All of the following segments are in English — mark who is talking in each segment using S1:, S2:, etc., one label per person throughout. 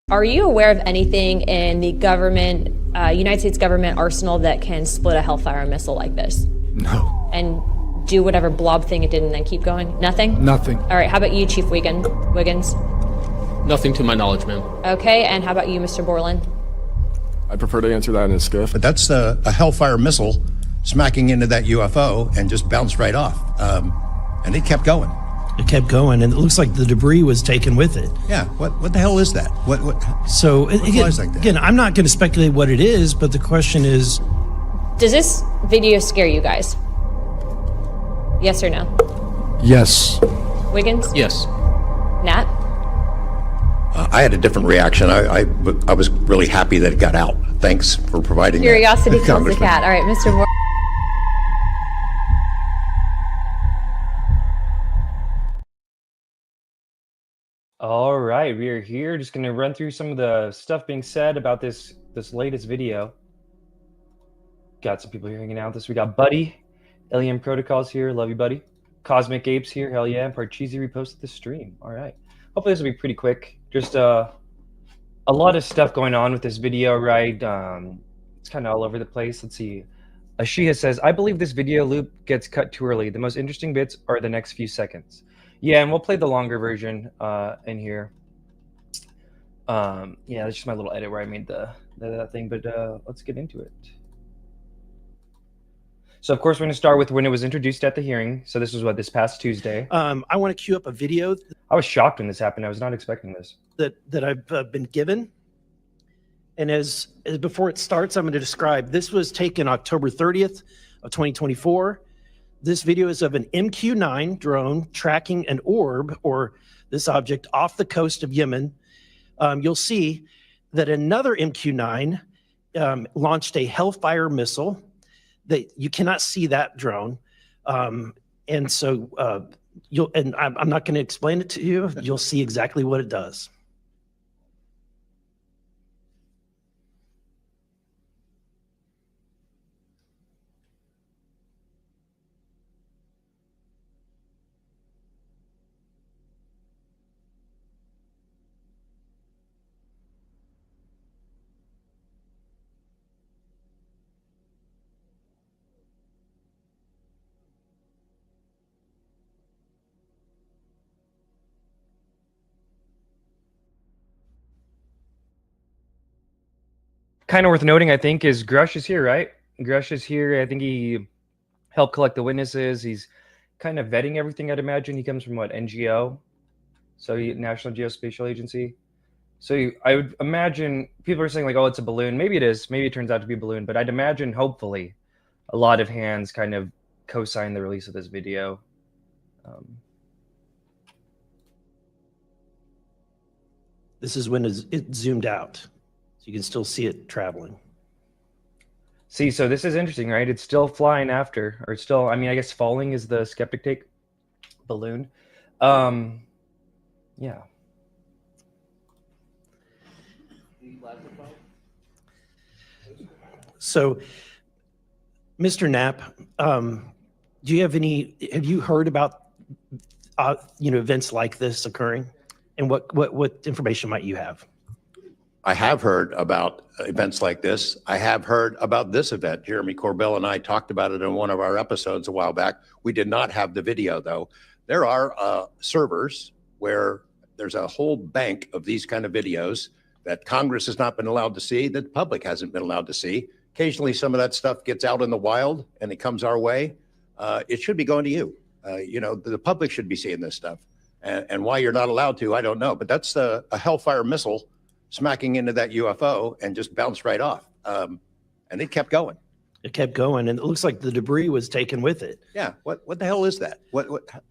S1: Are you aware of anything in the government, United States government arsenal that can split a Hellfire missile like this?
S2: No.
S1: And do whatever blob thing it did and then keep going? Nothing?
S2: Nothing.
S1: All right, how about you, Chief Wiggins?
S3: Nothing to my knowledge, ma'am.
S1: Okay, and how about you, Mr. Borland?
S4: I prefer to answer that in a skiff.
S5: But that's a Hellfire missile smacking into that UFO and just bounced right off. And it kept going.
S6: It kept going, and it looks like the debris was taken with it.
S5: Yeah, what the hell is that?
S6: So
S5: flies like that?
S6: Again, I'm not going to speculate what it is, but the question is,
S1: Does this video scare you guys? Yes or no?
S2: Yes.
S1: Wiggins?
S3: Yes.
S1: Nat?
S5: I had a different reaction. I was really happy that it got out. Thanks for providing
S1: Curiosity
S5: that,
S1: kills the
S5: Congressman.
S1: cat. All right, Mr. Borland.
S7: All right, we are here. Just going to run through some of the stuff being said about this latest video. Got some people here hanging out with us. We got Buddy, Alien Protocols here. Love you, Buddy. Cosmic Apes here. Hell yeah. And Parcheesi reposted the stream. All right. Hopefully this will be pretty quick. Just a lot of stuff going on with this video, right? It's kind of all over the place. Let's see. Ashia says, I believe this video loop gets cut too early. The most interesting bits are the next few seconds. Yeah, and we'll play the longer version in here. Yeah, that's just my little edit where I made that thing, but let's get into it. So, of course, we're going to start with when it was introduced at the hearing. So this was, this past Tuesday?
S6: I want to queue up a video
S7: I was shocked when this happened. I was not expecting this.
S6: that I've been given. And as before it starts, I'm going to describe. This was taken October 30th of 2024. This video is of an MQ-9 drone tracking an orb, or this object, off the coast of Yemen. You'll see that another MQ-9 launched a Hellfire missile. That you cannot see that drone, and so I'm not going to explain it to you. You'll see exactly what it does.
S7: Kind of worth noting, I think, is Grush is here, right? Grush is here. I think he helped collect the witnesses. He's kind of vetting everything, I'd imagine. He comes from, what, NGO? So National Geospatial Agency. So I would imagine people are saying, like, oh, it's a balloon. Maybe it is. Maybe it turns out to be a balloon. But I'd imagine, hopefully, a lot of hands kind of co-sign the release of this video.
S6: This is when it zoomed out. You can still see it traveling.
S7: See, so this is interesting, right? It's still flying after, or it's still, I mean, I guess falling is the skeptic take. Balloon. Yeah.
S6: So, Mr. Knapp, have you heard about, events like this occurring? And what information might you have?
S5: I have heard about events like this. I have heard about this event. Jeremy Corbell and I talked about it in one of our episodes a while back. We did not have the video, though. There are servers where there's a whole bank of these kind of videos that Congress has not been allowed to see, that the public hasn't been allowed to see. Occasionally, some of that stuff gets out in the wild and it comes our way. It should be going to you. The public should be seeing this stuff. And why you're not allowed to, I don't know. But that's a Hellfire missile smacking into that UFO and just bounced right off. And it kept going.
S6: It kept going, and it looks like the debris was taken with it.
S5: Yeah. What the hell is that?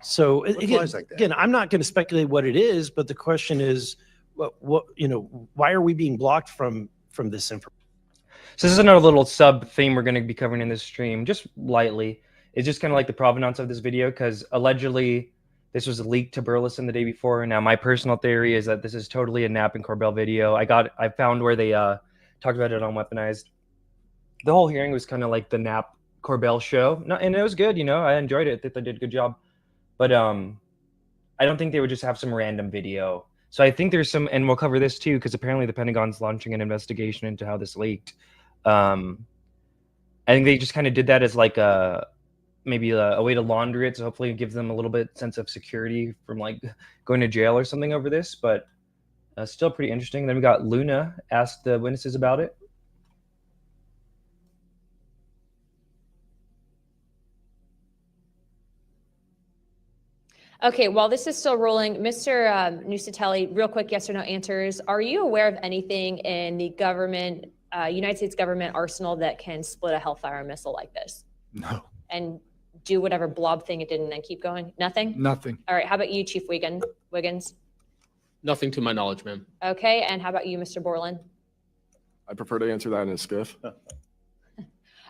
S6: So
S5: what flies like that?
S6: Again, I'm not going to speculate what it is, but the question is, why are we being blocked from this information?
S7: So this is another little sub theme we're going to be covering in this stream, just lightly. It's just kind of like the provenance of this video, because allegedly this was leaked to Burlison the day before. Now, my personal theory is that this is totally a Knapp and Corbell video. I found where they talked about it on Weaponized. The whole hearing was kind of like the Knapp Corbell show, and it was good. I enjoyed it. I think they did a good job. But I don't think they would just have some random video So I think there's some, and we'll cover this too, because apparently the Pentagon's launching an investigation into how this leaked. I think they just kind of did that as like maybe a way to launder it, so hopefully it gives them a little bit sense of security from like going to jail or something over this. But still pretty interesting. Then we got Luna asked the witnesses about it.
S1: Okay, while this is still rolling, Mr. Nusatelli, real quick yes or no answers. Are you aware of anything in the government, United States government arsenal that can split a Hellfire missile like this?
S2: No.
S1: And do whatever blob thing it did and then keep going? Nothing?
S2: Nothing.
S1: All right, how about you, Chief Wiggins?
S3: Nothing to my knowledge, ma'am.
S1: Okay, and how about you, Mr. Borland?
S4: I prefer to answer that in a skiff.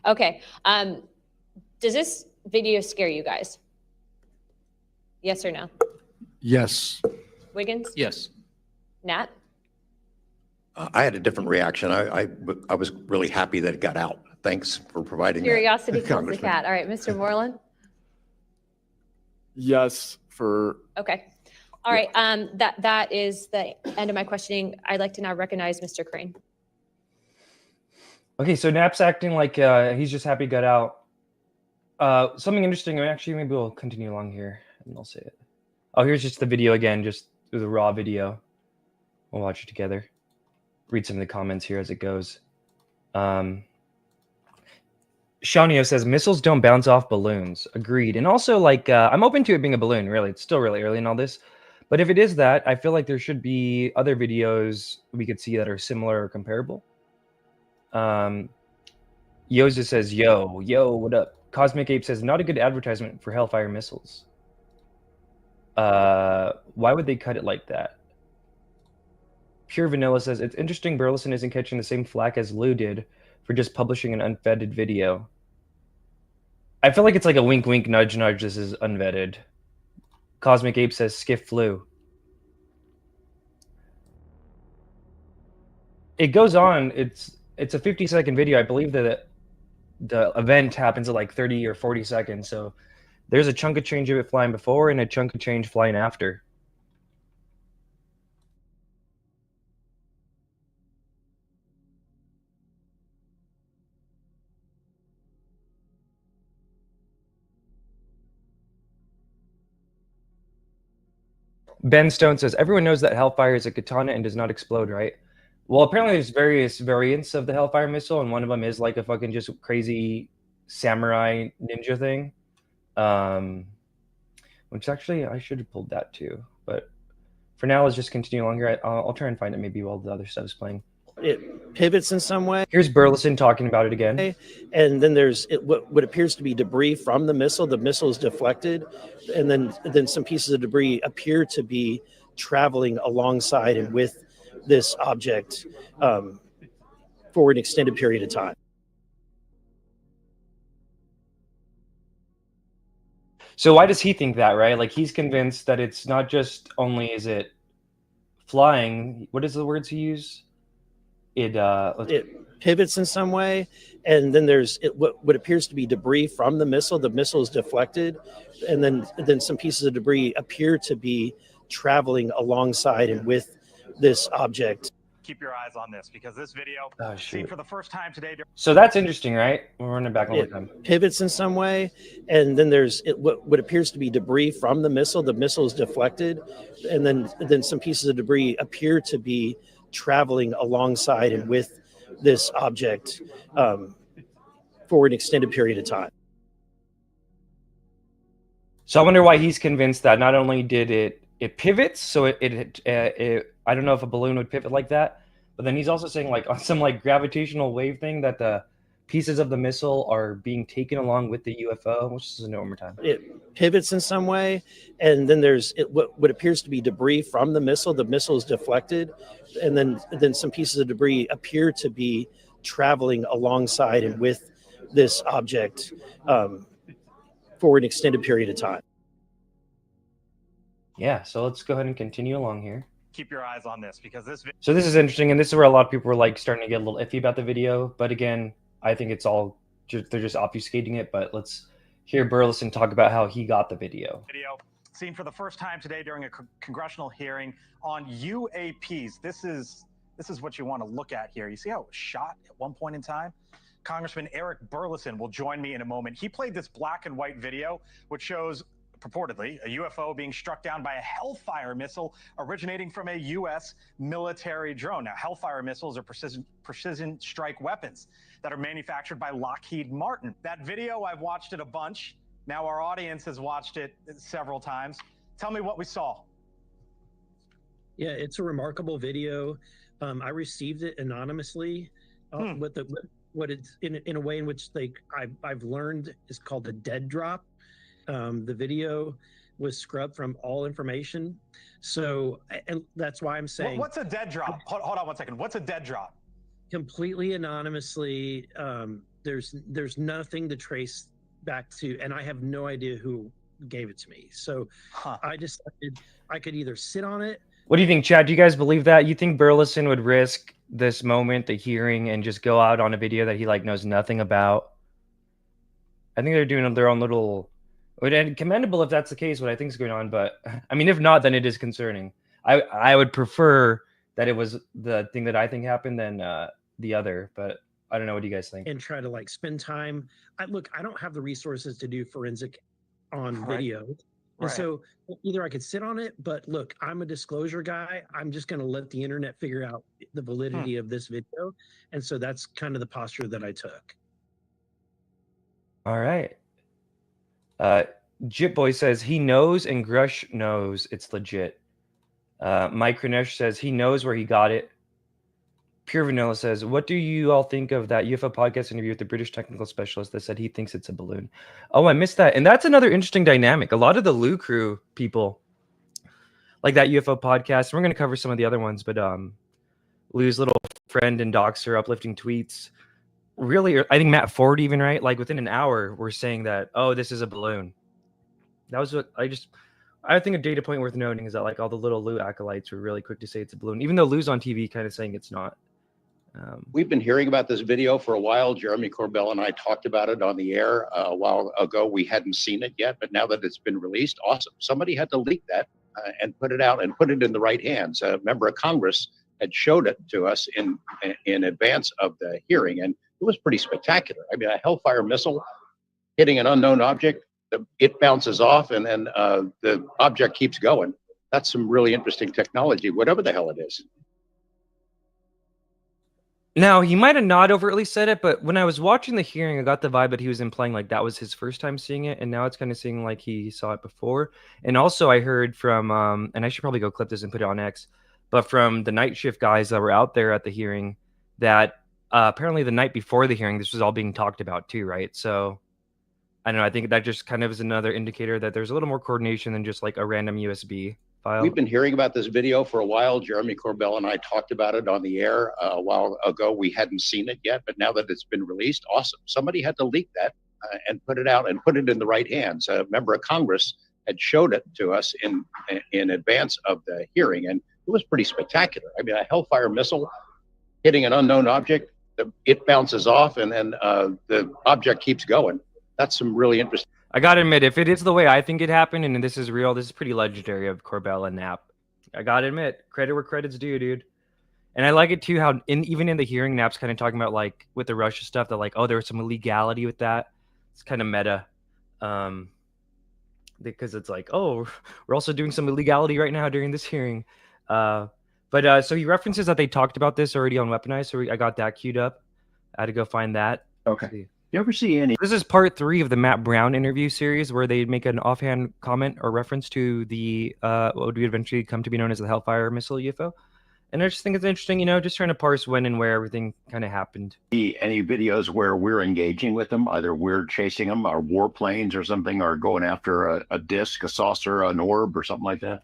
S1: Okay, does this video scare you guys? Yes or no?
S2: Yes.
S1: Wiggins?
S3: Yes.
S1: Nat?
S5: I had a different reaction. I was really happy that it got out. Thanks for providing that,
S1: Curiosity kills the
S5: Congressman.
S1: cat. All right, Mr. Borland?
S4: Yes, for
S1: Okay. All right, that is the end of my questioning. I'd like to now recognize Mr. Crane.
S7: Okay, so Nap's acting like he's just happy it got out. Something interesting, actually, maybe we'll continue along here and I'll say it. Oh, here's just the video again, just the raw video. We'll watch it together. Read some of the comments here as it goes. Shawnio says, missiles don't bounce off balloons. Agreed. And also, like, I'm open to it being a balloon, really. It's still really early in all this. But if it is that, I feel like there should be other videos we could see that are similar or comparable. Yoza says, yo, what up? Cosmic Ape says, not a good advertisement for Hellfire missiles. Why would they cut it like that? Pure Vanilla says, it's interesting Burlison isn't catching the same flack as Lue did for just publishing an unvetted video. I feel like it's like a wink, wink, nudge, nudge. This is unvetted. Cosmic Ape says, skiff flew. It goes on. It's a 50-second video. I believe that the event happens at like 30 or 40 seconds. So there's a chunk of change of it flying before and a chunk of change flying after. Ben Stone says, everyone knows that Hellfire is a katana and does not explode, right? Well, apparently there's various variants of the Hellfire missile, and one of them is like a fucking just crazy samurai ninja thing. Which actually, I should have pulled that too. But for now, let's just continue along here. I'll try and find it maybe while the other stuff is playing.
S6: It pivots in some way.
S7: Here's Burlison talking about it again.
S6: And then there's what appears to be debris from the missile. The missile is deflected, and then some pieces of debris appear to be traveling alongside and with this object for an extended period of time.
S7: So why does he think that, right? Like, he's convinced that it's not just only is it flying. What is the words he used? It
S6: pivots in some way, and then there's what appears to be debris from the missile. The missile is deflected, and then some pieces of debris appear to be traveling alongside and with this object.
S8: Keep your eyes on this because this video,
S7: seen
S8: for the first time today.
S7: So that's interesting, right? We're running back all the time.
S6: Pivots in some way, and then there's what appears to be debris from the missile. The missile is deflected, and then some pieces of debris appear to be traveling alongside and with this object for an extended period of time.
S7: So I wonder why he's convinced that not only did it pivots, so it I don't know if a balloon would pivot like that, but then he's also saying like on some like gravitational wave thing that the pieces of the missile are being taken along with the UFO, which is one more time.
S6: It pivots in some way, and then there's what appears to be debris from the missile. The missile is deflected, and then some pieces of debris appear to be traveling alongside and with this object for an extended period of time.
S7: Yeah, so let's go ahead and continue along here.
S8: Keep your eyes on this because this.
S7: So this is interesting, and this is where a lot of people were like starting to get a little iffy about the video. But again, I think it's all they're just obfuscating it. But let's hear Burlison talk about how he got the video.
S8: seen for the first time today during a congressional hearing on UAPs. This is what you want to look at here. You see how it was shot at one point in time? Congressman Eric Burlison will join me in a moment. He played this black and white video, which shows purportedly a UFO being struck down by a Hellfire missile originating from a U.S. military drone. Now, Hellfire missiles are precision strike weapons that are manufactured by Lockheed Martin. That video, I've watched it a bunch. Now our audience has watched it several times. Tell me what we saw.
S6: Yeah, it's a remarkable video. I received it anonymously with what it's in a way in which I've learned is called a dead drop. The video was scrubbed from all information. So, and that's why I'm saying.
S8: What's a dead drop? Hold on one second. What's a dead drop?
S6: Completely anonymously. There's nothing to trace back to, and I have no idea who gave it to me. So I decided I could either sit on it.
S7: What do you think, Chad? Do you guys believe that? You think Burlison would risk this moment, the hearing, and just go out on a video that he knows nothing about? I think they're doing their own little. And commendable if that's the case, what I think is going on. But I mean, if not, then it is concerning. I would prefer that it was the thing that I think happened than the other. But I don't know. What do you guys think?
S6: And try to spend time. I don't have the resources to do forensic on video. And so either I could sit on it, but look, I'm a disclosure guy. I'm just going to let the internet figure out the validity of this video. And so that's kind of the posture that I took.
S7: All right. Jip Boy says he knows and Grush knows it's legit. Mike Ranesh says he knows where he got it. Pure Vanilla says, what do you all think of that UFO podcast interview with the British technical specialist that said he thinks it's a balloon? Oh, I missed that. And that's another interesting dynamic. A lot of the Lue crew people like that UFO podcast. We're going to cover some of the other ones, but Lue's little friend and Doxer uplifting tweets. Really, I think Matt Ford even, right? Within an hour, we're saying that, oh, this is a balloon. That was what I think a data point worth noting is that all the little Lue acolytes were really quick to say it's a balloon, even though Lue's on TV kind of saying it's not.
S5: We've been hearing about this video for a while. Jeremy Corbell and I talked about it on the air a while ago. We hadn't seen it yet, but now that it's been released, awesome. Somebody had to leak that and put it out and put it in the right hands. A member of Congress had showed it to us in advance of the hearing, and it was pretty spectacular. I mean, a Hellfire missile hitting an unknown object, it bounces off, and then the object keeps going. That's some really interesting technology, whatever the hell it is.
S7: Now, he might have not overtly said it, but when I was watching the hearing, I got the vibe that he was implying that was his first time seeing it, and now it's kind of seeming like he saw it before. And also, I heard from, and I should probably go clip this and put it on X, but from the night shift guys that were out there at the hearing, that apparently the night before the hearing, this was all being talked about too, right? So, I don't know, I think that just kind of is another indicator that there's a little more coordination than just a random USB file.
S5: We've been hearing about this video for a while. Jeremy Corbell and I talked about it on the air a while ago. We hadn't seen it yet, but now that it's been released, awesome. Somebody had to leak that and put it out and put it in the right hands. A member of Congress had showed it to us in advance of the hearing, and it was pretty spectacular. I mean, a Hellfire missile hitting an unknown object, it bounces off, and then the object keeps going. That's some really interesting.
S7: I gotta admit, if it is the way I think it happened and this is real, this is pretty legendary of Corbell and Knapp. I gotta admit, credit where credit's due, dude. And I like it too how even in the hearing, Knapp's kind of talking about with the Russia stuff that oh, there was some illegality with that. It's kind of meta. Because it's oh, we're also doing some illegality right now during this hearing. So he references that they talked about this already on Weaponized, so I got that queued up. I had to go find that.
S9: Okay. You ever see any?
S7: This is part 3 of the Matt Brown interview series where they make an offhand comment or reference to the what would eventually come to be known as the Hellfire Missile UFO. And I just think it's interesting, just trying to parse when and where everything kind of happened.
S9: Any videos where we're engaging with them, either we're chasing them, or warplanes or something, or going after a disc, a saucer, an orb, or something like that?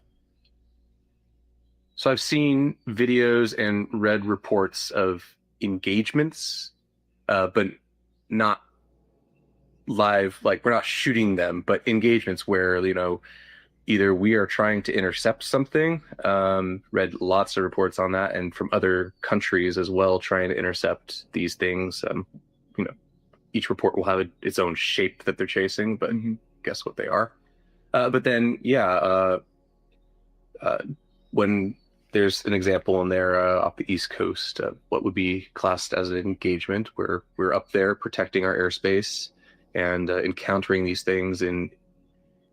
S10: So I've seen videos and read reports of engagements, but not live, we're not shooting them, but engagements where, either we are trying to intercept something, read lots of reports on that, and from other countries as well, trying to intercept these things. Each report will have its own shape that they're chasing, but guess what they are? But then, when there's an example in there off the East Coast of what would be classed as an engagement, where we're up there protecting our airspace and encountering these things and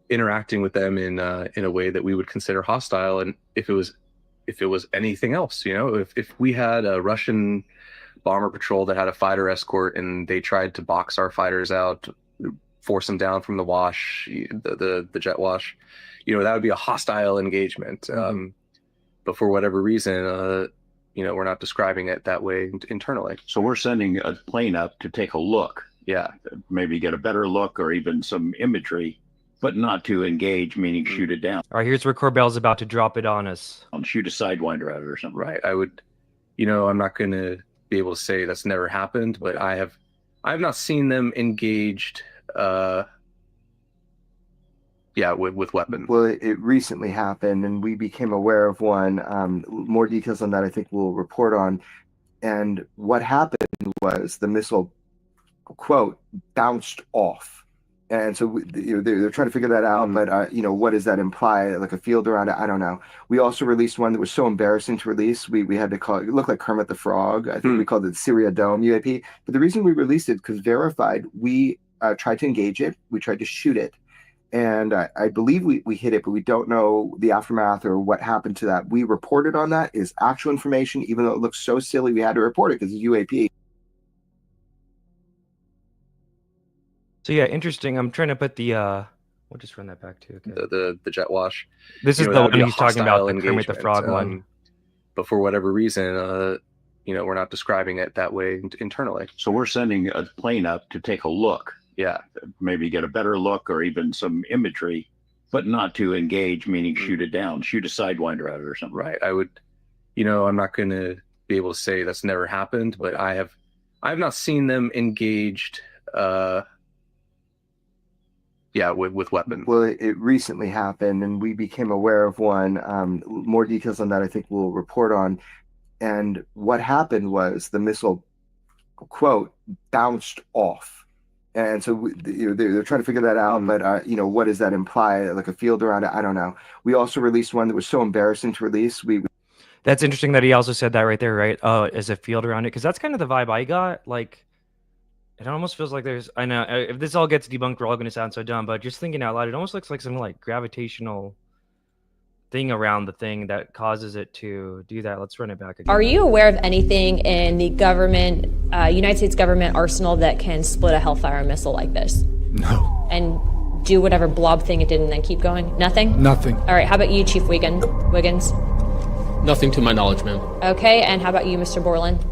S10: interacting with them in a way that we would consider hostile. And if it was anything else, if we had a Russian bomber patrol that had a fighter escort and they tried to box our fighters out, force them down from the wash, the jet wash, that would be a hostile engagement. But for whatever reason, we're not describing it that way internally.
S9: So we're sending a plane up to take a look.
S10: Yeah.
S9: Maybe get a better look or even some imagery, but not to engage, meaning shoot it down.
S7: All right, here's where Corbell's about to drop it on us.
S9: I'll shoot a Sidewinder at it or something.
S10: Right. I would, I'm not going to be able to say that's never happened, but I have not seen them engaged with weapons.
S11: Well, it recently happened, and we became aware of one. More details on that, I think we'll report on. And what happened was the missile, quote, bounced off. And so they're trying to figure that out. But, what does that imply? Like a field around it? I don't know. We also released one that was so embarrassing to release. We had to call it, looked like Kermit the Frog. I think we called it Syria Dome UAP. But the reason we released it, because verified, we tried to engage it. We tried to shoot it. And I believe we hit it, but we don't know the aftermath or what happened to that. We reported on that is actual information, even though it looks so silly, we had to report it because it's UAP.
S7: So yeah, interesting. I'm trying to put the we'll just run that back too. Okay.
S10: The jet wash.
S7: This is the one he's talking about, the Kermit the Frog one.
S10: But for whatever reason, we're not describing it that way internally.
S9: So we're sending a plane up to take a look.
S10: Yeah.
S9: Maybe get a better look or even some imagery, but not to engage, meaning shoot it down, shoot a Sidewinder at it or something.
S10: Right. I would, I'm not going to be able to say that's never happened, but I have not seen them engaged with weapons.
S11: Well, it recently happened, and we became aware of one. More details on that, I think we'll report on. And what happened was the missile, quote, bounced off. And so they're trying to figure that out. But, what does that imply? Like a field around it? I don't know. We also released one that was so embarrassing to release.
S7: That's interesting that he also said that right there, right? As a field around it, because that's kind of the vibe I got. Like, it almost feels like I know, if this all gets debunked, we're all going to sound so dumb, but just thinking out loud, it almost looks like some like gravitational thing around the thing that causes it to do that. Let's run it back again.
S1: Are you aware of anything in the government, United States government arsenal that can split a Hellfire missile like this?
S2: No.
S1: And do whatever blob thing it did and then keep going? Nothing?
S2: Nothing.
S1: All right, how about you, Chief Wiggins?
S3: Nothing to my knowledge, ma'am.
S1: Okay, and how about you, Mr. Borland?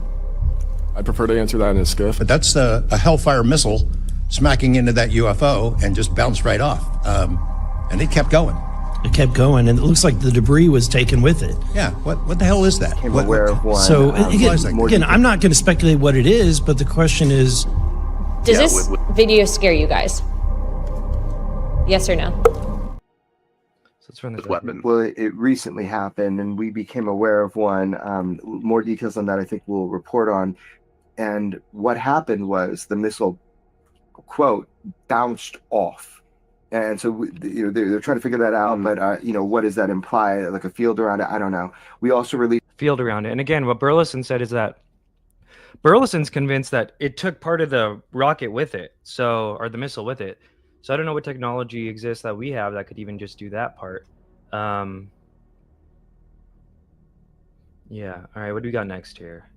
S4: I prefer to answer that in a skiff.
S5: But that's a Hellfire missile smacking into that UFO and just bounced right off. And it kept going.
S6: It kept going, and it looks like the debris was taken with it.
S5: Yeah, what the hell is that?
S11: Became aware of one.
S6: So again, I'm not going to speculate what it is, but the question is,
S1: does this video scare you guys? Yes or no?
S7: So let's run this
S10: weapon.
S11: Well, it recently happened, and we became aware of one. More details on that, I think we'll report on. And what happened was the missile, quote, bounced off. And so they're trying to figure that out. But, what does that imply? Like a field around it? I don't know. We also released
S7: field around it. And again, what Burlison said is that Burlison's convinced that it took part of the rocket with it, or the missile with it. So I don't know what technology exists that we have that could even just do that part. Yeah. All right. What do we got next here?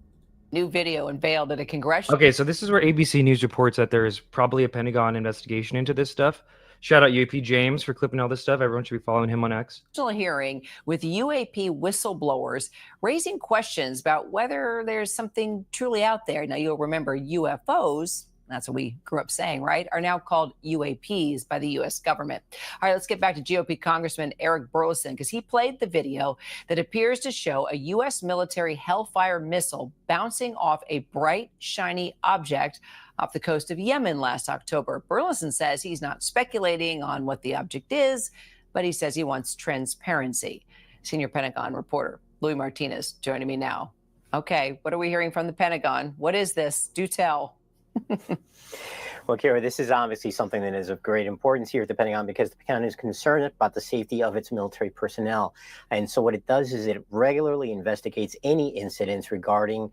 S12: New video unveiled at a congressional.
S7: Okay, so this is where ABC News reports that there is probably a Pentagon investigation into this stuff. Shout out UAP James for clipping all this stuff. Everyone should be following him on X.
S12: Hearing with UAP whistleblowers raising questions about whether there's something truly out there. Now, you'll remember UFOs, that's what we grew up saying, right, are now called UAPs by the U.S. government. All right, let's get back to GOP Congressman Eric Burlison, because he played the video that appears to show a U.S. military Hellfire missile bouncing off a bright, shiny object off the coast of Yemen last October. Burlison says he's not speculating on what the object is, but he says he wants transparency. Senior Pentagon reporter Louis Martinez joining me now. Okay, what are we hearing from the Pentagon? What is this? Do tell.
S13: Well, Kira, this is obviously something that is of great importance here at the Pentagon because the Pentagon is concerned about the safety of its military personnel. And so what it does is it regularly investigates any incidents regarding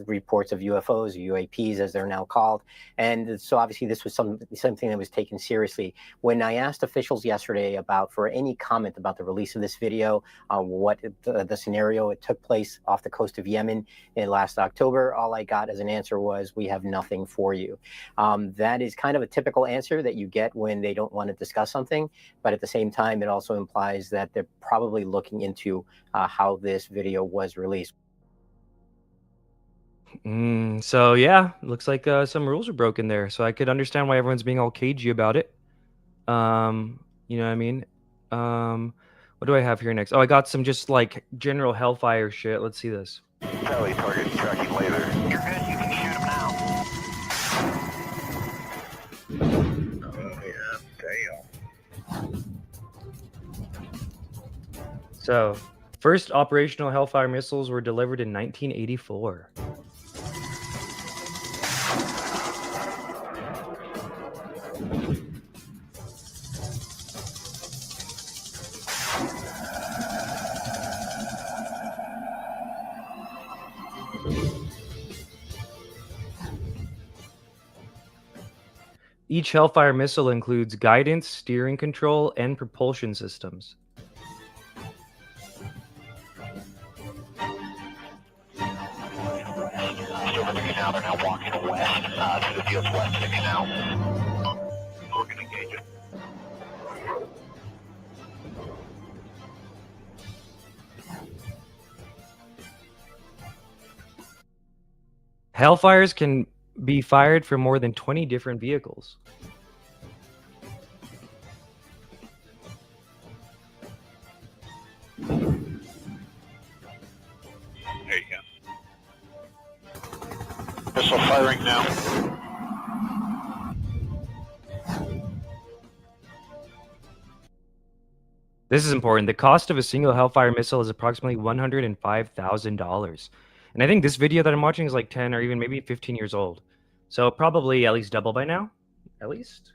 S13: reports of UFOs, or UAPs as they're now called. And so obviously this was something that was taken seriously. When I asked officials yesterday for any comment about the release of this video, what the scenario, it took place off the coast of Yemen in last October, all I got as an answer was, we have nothing for you. That is kind of a typical answer that you get when they don't want to discuss something, but at the same time, it also implies that they're probably looking into how this video was released.
S7: So yeah, looks like some rules are broken there. So I could understand why everyone's being all cagey about it. You know what I mean? What do I have here next? Oh, I got some just like general Hellfire shit. Let's see this.
S14: Tally, target tracking later. You're good. You can shoot him now. Oh, yeah. Damn.
S7: So, first operational Hellfire missiles were delivered in 1984. Each Hellfire missile includes guidance, steering control, and propulsion systems.
S14: Over the canal, they're now walking west to the fields west of the canal. We're going to engage it.
S7: Hellfires can be fired from more than 20 different vehicles.
S14: There you go. Missile firing now.
S7: This is important. The cost of a single Hellfire missile is approximately $105,000. And I think this video that I'm watching is like 10 or even maybe 15 years old. So probably at least double by now, at least.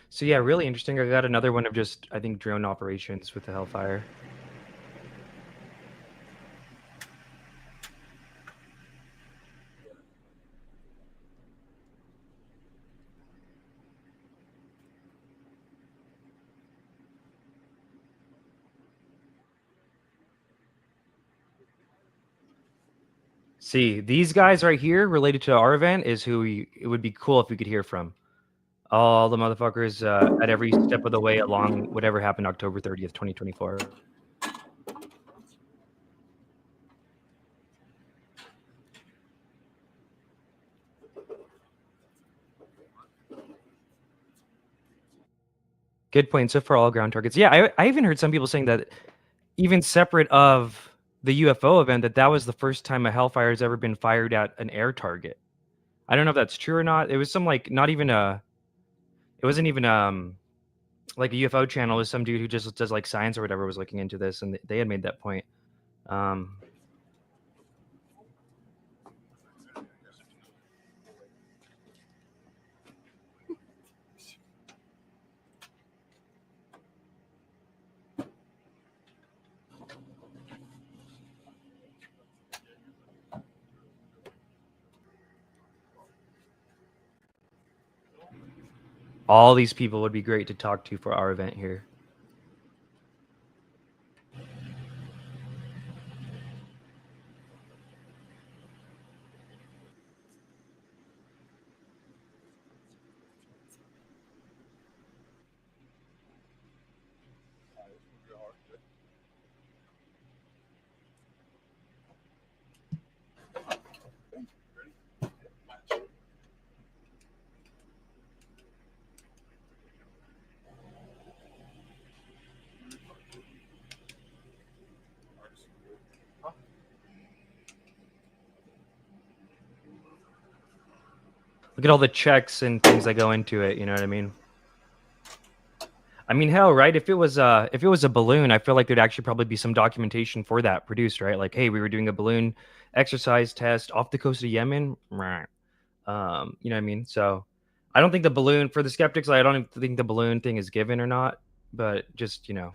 S7: So yeah, really interesting. I got another one of just, I think, drone operations with the Hellfire. See, these guys right here related to our event is who it would be cool if we could hear from. All the motherfuckers at every step of the way along whatever happened October 30th, 2024. Good point. So for all ground targets. Yeah, I even heard some people saying that even separate of the UFO event, that was the first time a Hellfire has ever been fired at an air target. I don't know if that's true or not. It was some like not even a, it wasn't even like a UFO channel. It was some dude who just does like science or whatever was looking into this, and they had made that point. All these people would be great to talk to for our event here. Look at all the checks and things that go into it. You know what I mean? I mean, hell, right? If it was a balloon, I feel like there'd actually probably be some documentation for that produced, right? Like, hey, we were doing a balloon exercise test off the coast of Yemen. You know what I mean? So I don't think the balloon, for the skeptics, I don't even think the balloon thing is given or not, but just, you know.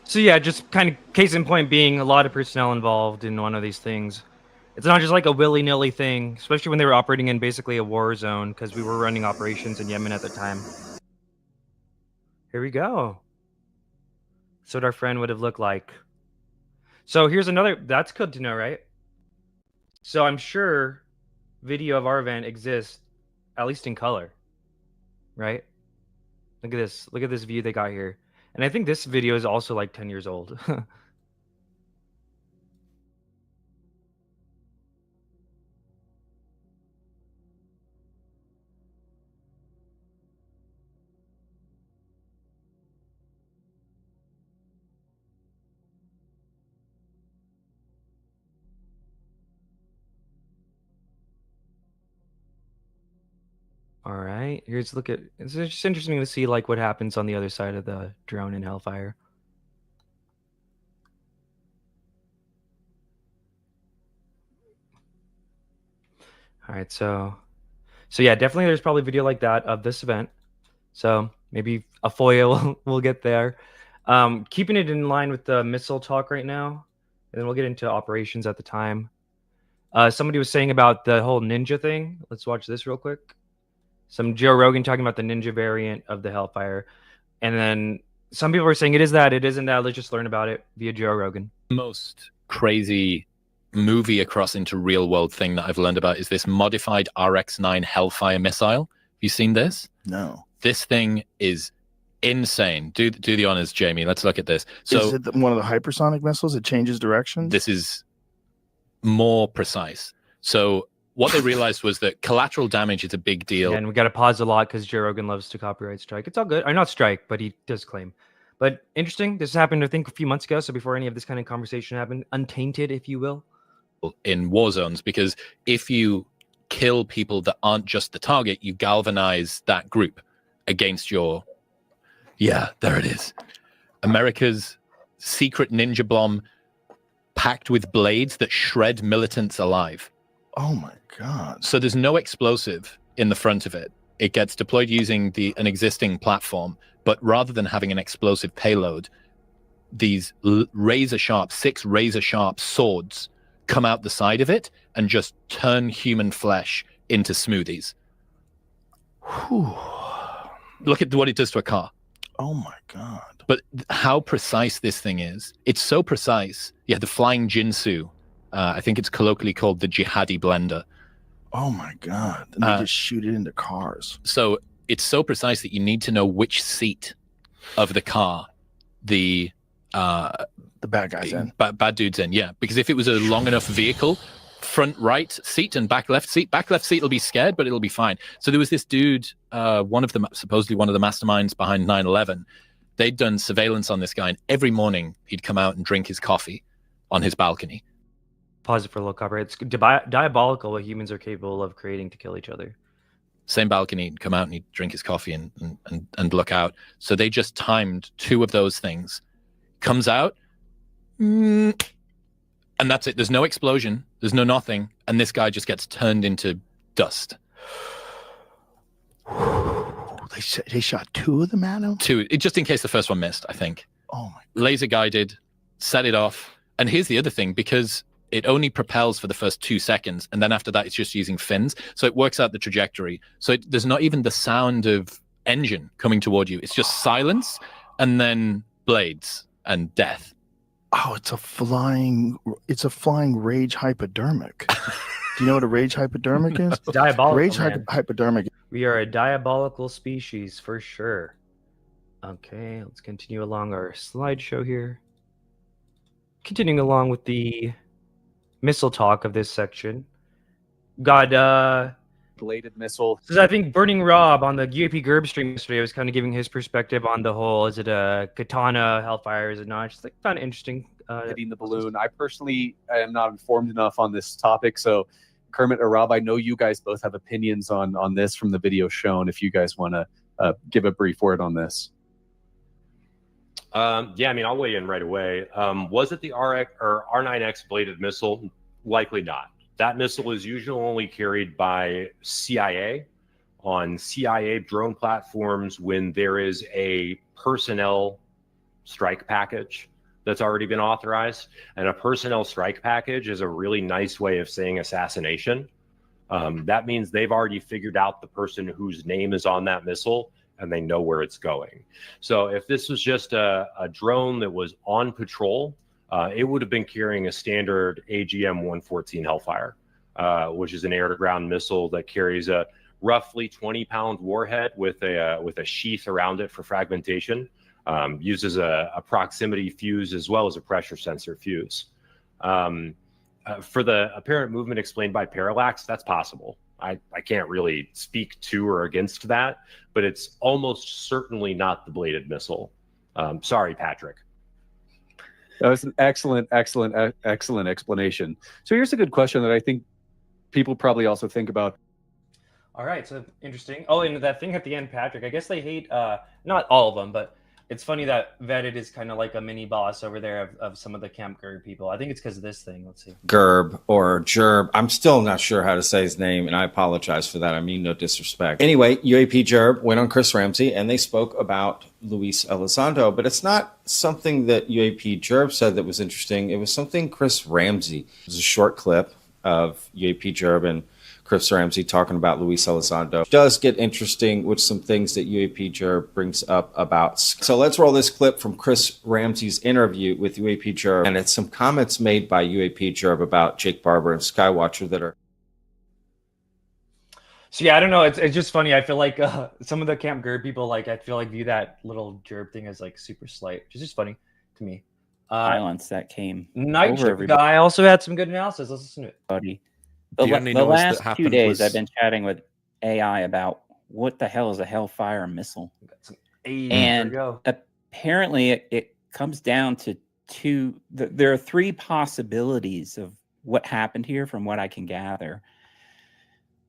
S7: So yeah, just kind of case in point being a lot of personnel involved in one of these things. It's not just like a willy-nilly thing, especially when they were operating in basically a war zone, because we were running operations in Yemen at the time. Here we go. So what our friend would have looked like. So here's another, that's good to know, right? So I'm sure video of our event exists, at least in color, right? Look at this view they got here. And I think this video is also like 10 years old. All right, here's a look at, it's just interesting to see like what happens on the other side of the drone in Hellfire. All right, so yeah, definitely there's probably video like that of this event. So maybe a FOIA will get there. Keeping it in line with the missile talk right now, and then we'll get into operations at the time. Somebody was saying about the whole ninja thing. Let's watch this real quick. Some Joe Rogan talking about the ninja variant of the Hellfire. And then some people are saying it is that, it isn't that. Let's just learn about it via Joe Rogan.
S15: Most crazy movie across into real world thing that I've learned about is this modified RX-9 Hellfire missile. Have you seen this?
S16: No.
S15: This thing is insane. Do the honors, Jamie. Let's look at this. So
S16: is it one of the hypersonic missiles? It changes direction?
S15: This is more precise. So what they realized was that collateral damage is a big deal.
S7: And we got to pause a lot because Joe Rogan loves to copyright strike. It's all good. Or not strike, but he does claim. But interesting. This happened, I think, a few months ago. So before any of this kind of conversation happened, untainted, if you will.
S15: In war zones, because if you kill people that aren't just the target, you galvanize that group against your... Yeah, there it is. America's secret ninja bomb packed with blades that shred militants alive.
S16: Oh my God.
S15: So there's no explosive in the front of it. It gets deployed using an existing platform, but rather than having an explosive payload, these razor-sharp, 6 razor-sharp swords come out the side of it and just turn human flesh into smoothies.
S16: Whew.
S15: Look at what it does to a car.
S16: Oh my God.
S15: But how precise this thing is. It's so precise. Yeah, the flying Jinsu. I think it's colloquially called the jihadi blender.
S16: Oh my God. And they just shoot it into cars.
S15: So it's so precise that you need to know which seat of the car the
S16: bad guy's in.
S15: Bad dude's in, yeah. Because if it was a long enough vehicle, front right seat and back left seat will be scared, but it'll be fine. So there was this dude, supposedly one of the masterminds behind 9/11. They'd done surveillance on this guy, and every morning he'd come out and drink his coffee on his balcony.
S7: Pause it for a little cover. It's diabolical what humans are capable of creating to kill each other.
S15: Same balcony, he'd come out and he'd drink his coffee and look out. So they just timed 2 of those things. Comes out, and that's it. There's no explosion. There's no nothing. And this guy just gets turned into dust.
S16: They shot 2 of them at him?
S15: 2, just in case the first one missed, I think.
S16: Oh my God.
S15: Laser guided, set it off. And here's the other thing, because it only propels for the first 2 seconds, and then after that it's just using fins, so it works out the trajectory. So there's not even the sound of engine coming toward you. It's just silence and then blades and death.
S16: Oh, it's a flying rage hypodermic. Do you know what a rage hypodermic is?
S7: Diabolical.
S16: Rage hypodermic.
S7: We are a diabolical species for sure. Okay, let's continue along our slideshow here. Continuing along with the missile talk of this section. Got
S17: bladed missile.
S7: So I think Burning Rob on the UAP Gerb stream yesterday was kind of giving his perspective on the whole, is it a Katana Hellfire, is it not? It's like kind of interesting.
S17: Hitting the balloon. I personally am not informed enough on this topic, so Kermit or Rob, I know you guys both have opinions on this from the video shown. If you guys want to give a brief word on this.
S18: Yeah, I mean, I'll weigh in right away. Was it the R9X bladed missile? Likely not. That missile is usually only carried by CIA on CIA drone platforms when there is a personnel strike package that's already been authorized. And a personnel strike package is a really nice way of saying assassination. That means they've already figured out the person whose name is on that missile and they know where it's going. So if this was just a drone that was on patrol, it would have been carrying a standard AGM-114 Hellfire, which is an air-to-ground missile that carries a roughly 20-pound warhead with a sheath around it for fragmentation. Uses a proximity fuse as well as a pressure sensor fuse. For the apparent movement explained by Parallax, that's possible. I can't really speak to or against that, but it's almost certainly not the bladed missile. Sorry, Patrick.
S17: That was an excellent explanation. So here's a good question that I think people probably also think about.
S7: All right, so interesting. Oh, and that thing at the end, Patrick, I guess they hate, not all of them, but it's funny that Vetted is kind of like a mini boss over there of some of the Camp Gerb people. I think it's because of this thing. Let's see.
S19: Gerb or Gerb. I'm still not sure how to say his name, and I apologize for that. I mean no disrespect. Anyway, UAP Gerb went on Chris Ramsey, and they spoke about Lue Elizondo, but it's not something that UAP Gerb said that was interesting. It was something Chris Ramsey. It was a short clip of UAP Gerb and Chris Ramsey talking about Lue Elizondo. It does get interesting with some things that UAP Gerb brings up about. So let's roll this clip from Chris Ramsey's interview with UAP Gerb, and it's some comments made by UAP Gerb about Jake Barber and Skywatcher that are...
S7: So yeah, I don't know. It's just funny. I feel like some of the Camp Gerb people, like, I feel like view that little Gerb thing as like super slight, which is just funny to me.
S20: Violence that came
S7: Night
S20: over everybody.
S7: Guy also had some good analysis. Let's listen to it.
S20: Buddy. The last few days, I've been chatting with AI about what the hell is a Hellfire missile.
S7: And
S20: apparently it comes down to there are three possibilities of what happened here from what I can gather.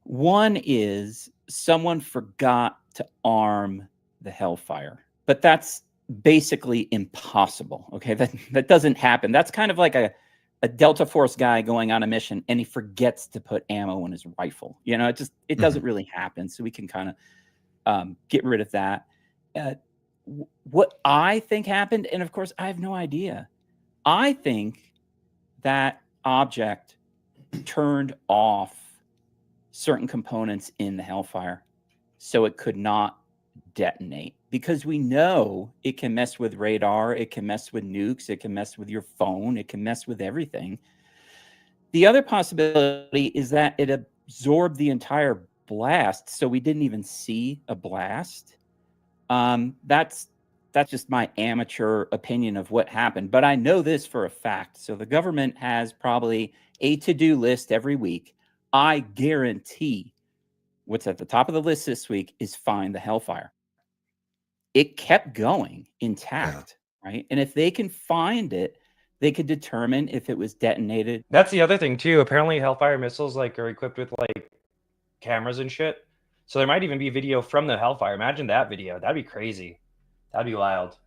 S20: One is someone forgot to arm the Hellfire, but that's basically impossible. Okay, that doesn't happen. That's kind of like a Delta Force guy going on a mission and he forgets to put ammo in his rifle. You know, it doesn't really happen. So we can kind of get rid of that. What I think happened, and of course I have no idea. I think that object turned off certain components in the Hellfire so it could not detonate, because we know it can mess with radar, it can mess with nukes, it can mess with your phone, it can mess with everything. The other possibility is that it absorbed the entire blast, so we didn't even see a blast. That's just my amateur opinion of what happened, but I know this for a fact. So the government has probably a to-do list every week. I guarantee what's at the top of the list this week is find the Hellfire. It kept going intact, right? And if they can find it, they could determine if it was detonated.
S7: That's the other thing too. Apparently Hellfire missiles like are equipped with like cameras and shit. So there might even be video from the Hellfire. Imagine that video. That'd be crazy. That'd be wild.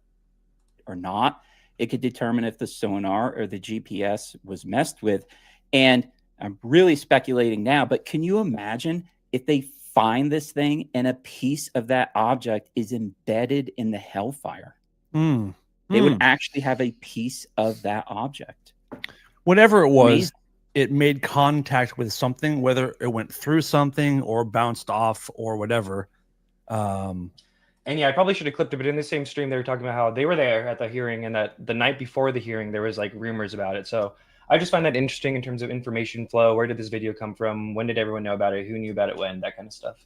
S20: Or not. It could determine if the sonar or the GPS was messed with. And I'm really speculating now, but can you imagine if they find this thing and a piece of that object is embedded in the Hellfire? They would actually have a piece of that object.
S21: Whatever it was, it made contact with something, whether it went through something or bounced off or whatever.
S7: And yeah, I probably should have clipped it, but in the same stream, they were talking about how they were there at the hearing and that the night before the hearing, there was like rumors about it. So I just find that interesting in terms of information flow. Where did this video come from? When did everyone know about it? Who knew about it when? That kind of stuff.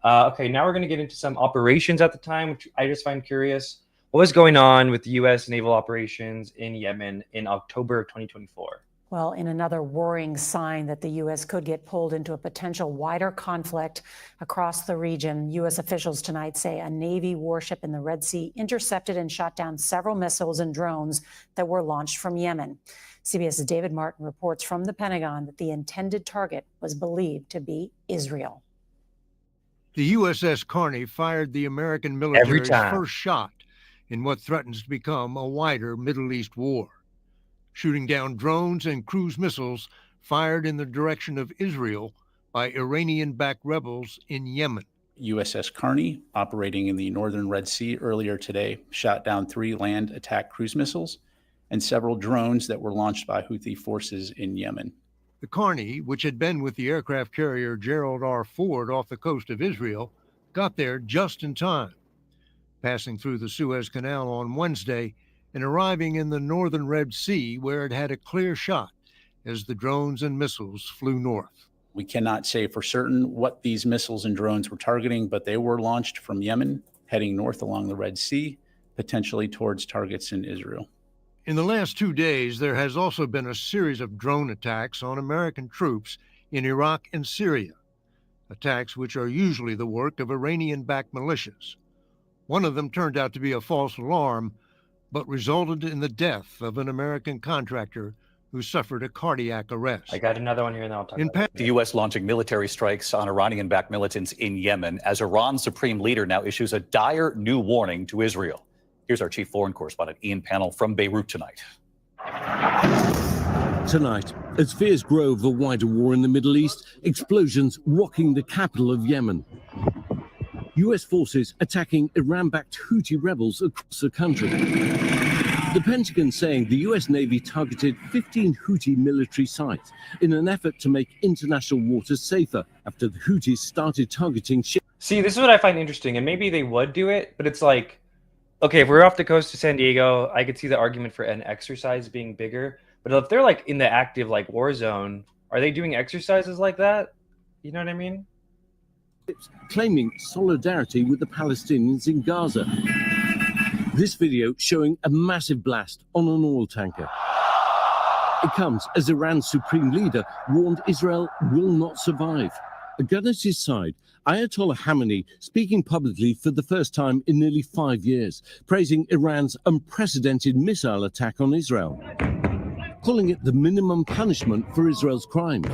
S7: Okay, now we're going to get into some operations at the time, which I just find curious. What was going on with U.S. naval operations in Yemen in October of 2024?
S22: Well, in another worrying sign that the U.S. could get pulled into a potential wider conflict across the region, U.S. officials tonight say a Navy warship in the Red Sea intercepted and shot down several missiles and drones that were launched from Yemen. CBS's David Martin reports from the Pentagon that the intended target was believed to be Israel.
S23: The USS Carney fired the American military's first shot in what threatens to become a wider Middle East war, shooting down drones and cruise missiles fired in the direction of Israel by Iranian-backed rebels in Yemen.
S24: USS Carney, operating in the northern Red Sea earlier today, shot down 3 land attack cruise missiles and several drones that were launched by Houthi forces in Yemen.
S23: The Carney, which had been with the aircraft carrier Gerald R. Ford off the coast of Israel, got there just in time, passing through the Suez Canal on Wednesday and arriving in the northern Red Sea, where it had a clear shot as the drones and missiles flew north.
S24: We cannot say for certain what these missiles and drones were targeting, but they were launched from Yemen, heading north along the Red Sea, potentially towards targets in Israel.
S23: In the last 2 days, there has also been a series of drone attacks on American troops in Iraq and Syria, attacks which are usually the work of Iranian-backed militias. One of them turned out to be a false alarm, but resulted in the death of an American contractor who suffered a cardiac arrest.
S7: I got another one here, and I'll talk about it.
S25: The U.S. launching military strikes on Iranian-backed militants in Yemen as Iran's supreme leader now issues a dire new warning to Israel. Here's our chief foreign correspondent, Ian Pannell, from Beirut tonight.
S26: Tonight, as fears grow of a wider war in the Middle East, explosions rocking the capital of Yemen. U.S. forces attacking Iran-backed Houthi rebels across the country. The Pentagon saying the U.S. Navy targeted 15 Houthi military sites in an effort to make international waters safer after the Houthis started targeting ships.
S7: See, this is what I find interesting, and maybe they would do it, but it's like, okay, if we're off the coast of San Diego, I could see the argument for an exercise being bigger. But if they're like in the active like war zone, are they doing exercises like that? You know what I mean?
S26: Claiming solidarity with the Palestinians in Gaza. This video showing a massive blast on an oil tanker. It comes as Iran's supreme leader warned Israel will not survive. A gun at his side, Ayatollah Khamenei speaking publicly for the first time in nearly 5 years, praising Iran's unprecedented missile attack on Israel, calling it the minimum punishment for Israel's crimes.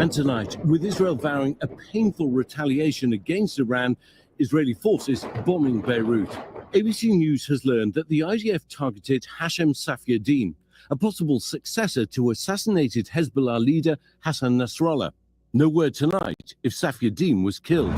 S26: And tonight, with Israel vowing a painful retaliation against Iran, Israeli forces bombing Beirut. ABC News has learned that the IDF targeted Hashem Safieddine, a possible successor to assassinated Hezbollah leader Hassan Nasrallah. No word tonight if Safieddine was killed.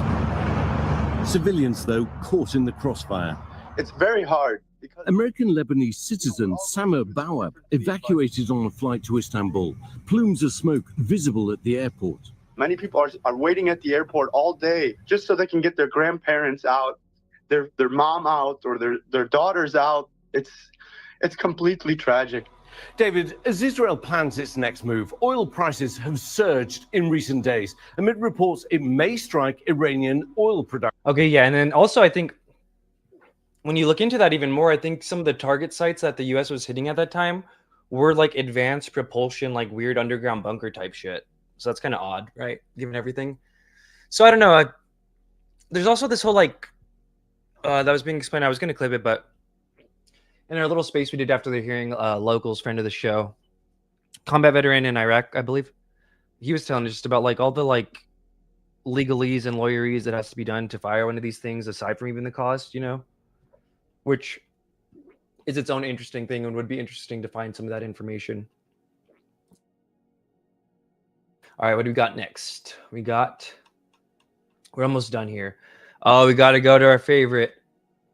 S26: Civilians, though, caught in the crossfire.
S2: It's very hard.
S26: American Lebanese citizen Samer Bauer evacuated on a flight to Istanbul. Plumes of smoke visible at the airport.
S2: Many people are waiting at the airport all day just so they can get their grandparents out, their mom out, or their daughters out. It's completely tragic.
S3: David, as Israel plans its next move, oil prices have surged in recent days amid reports it may strike Iranian oil production.
S7: Okay, yeah, and then also I think when you look into that even more, I think some of the target sites that the U.S. was hitting at that time were like advanced propulsion, like weird underground bunker type shit. So that's kind of odd, right? Given everything. So I don't know. There's also this whole like that was being explained. I was going to clip it, but in our little space we did after the hearing, Locals, friend of the show, combat veteran in Iraq, I believe, he was telling us just about like all the like legalese and lawyeries that has to be done to fire one of these things, aside from even the cost, you know, which is its own interesting thing and would be interesting to find some of that information. All right, what do we got next? We're almost done here. Oh, we got to go to our favorite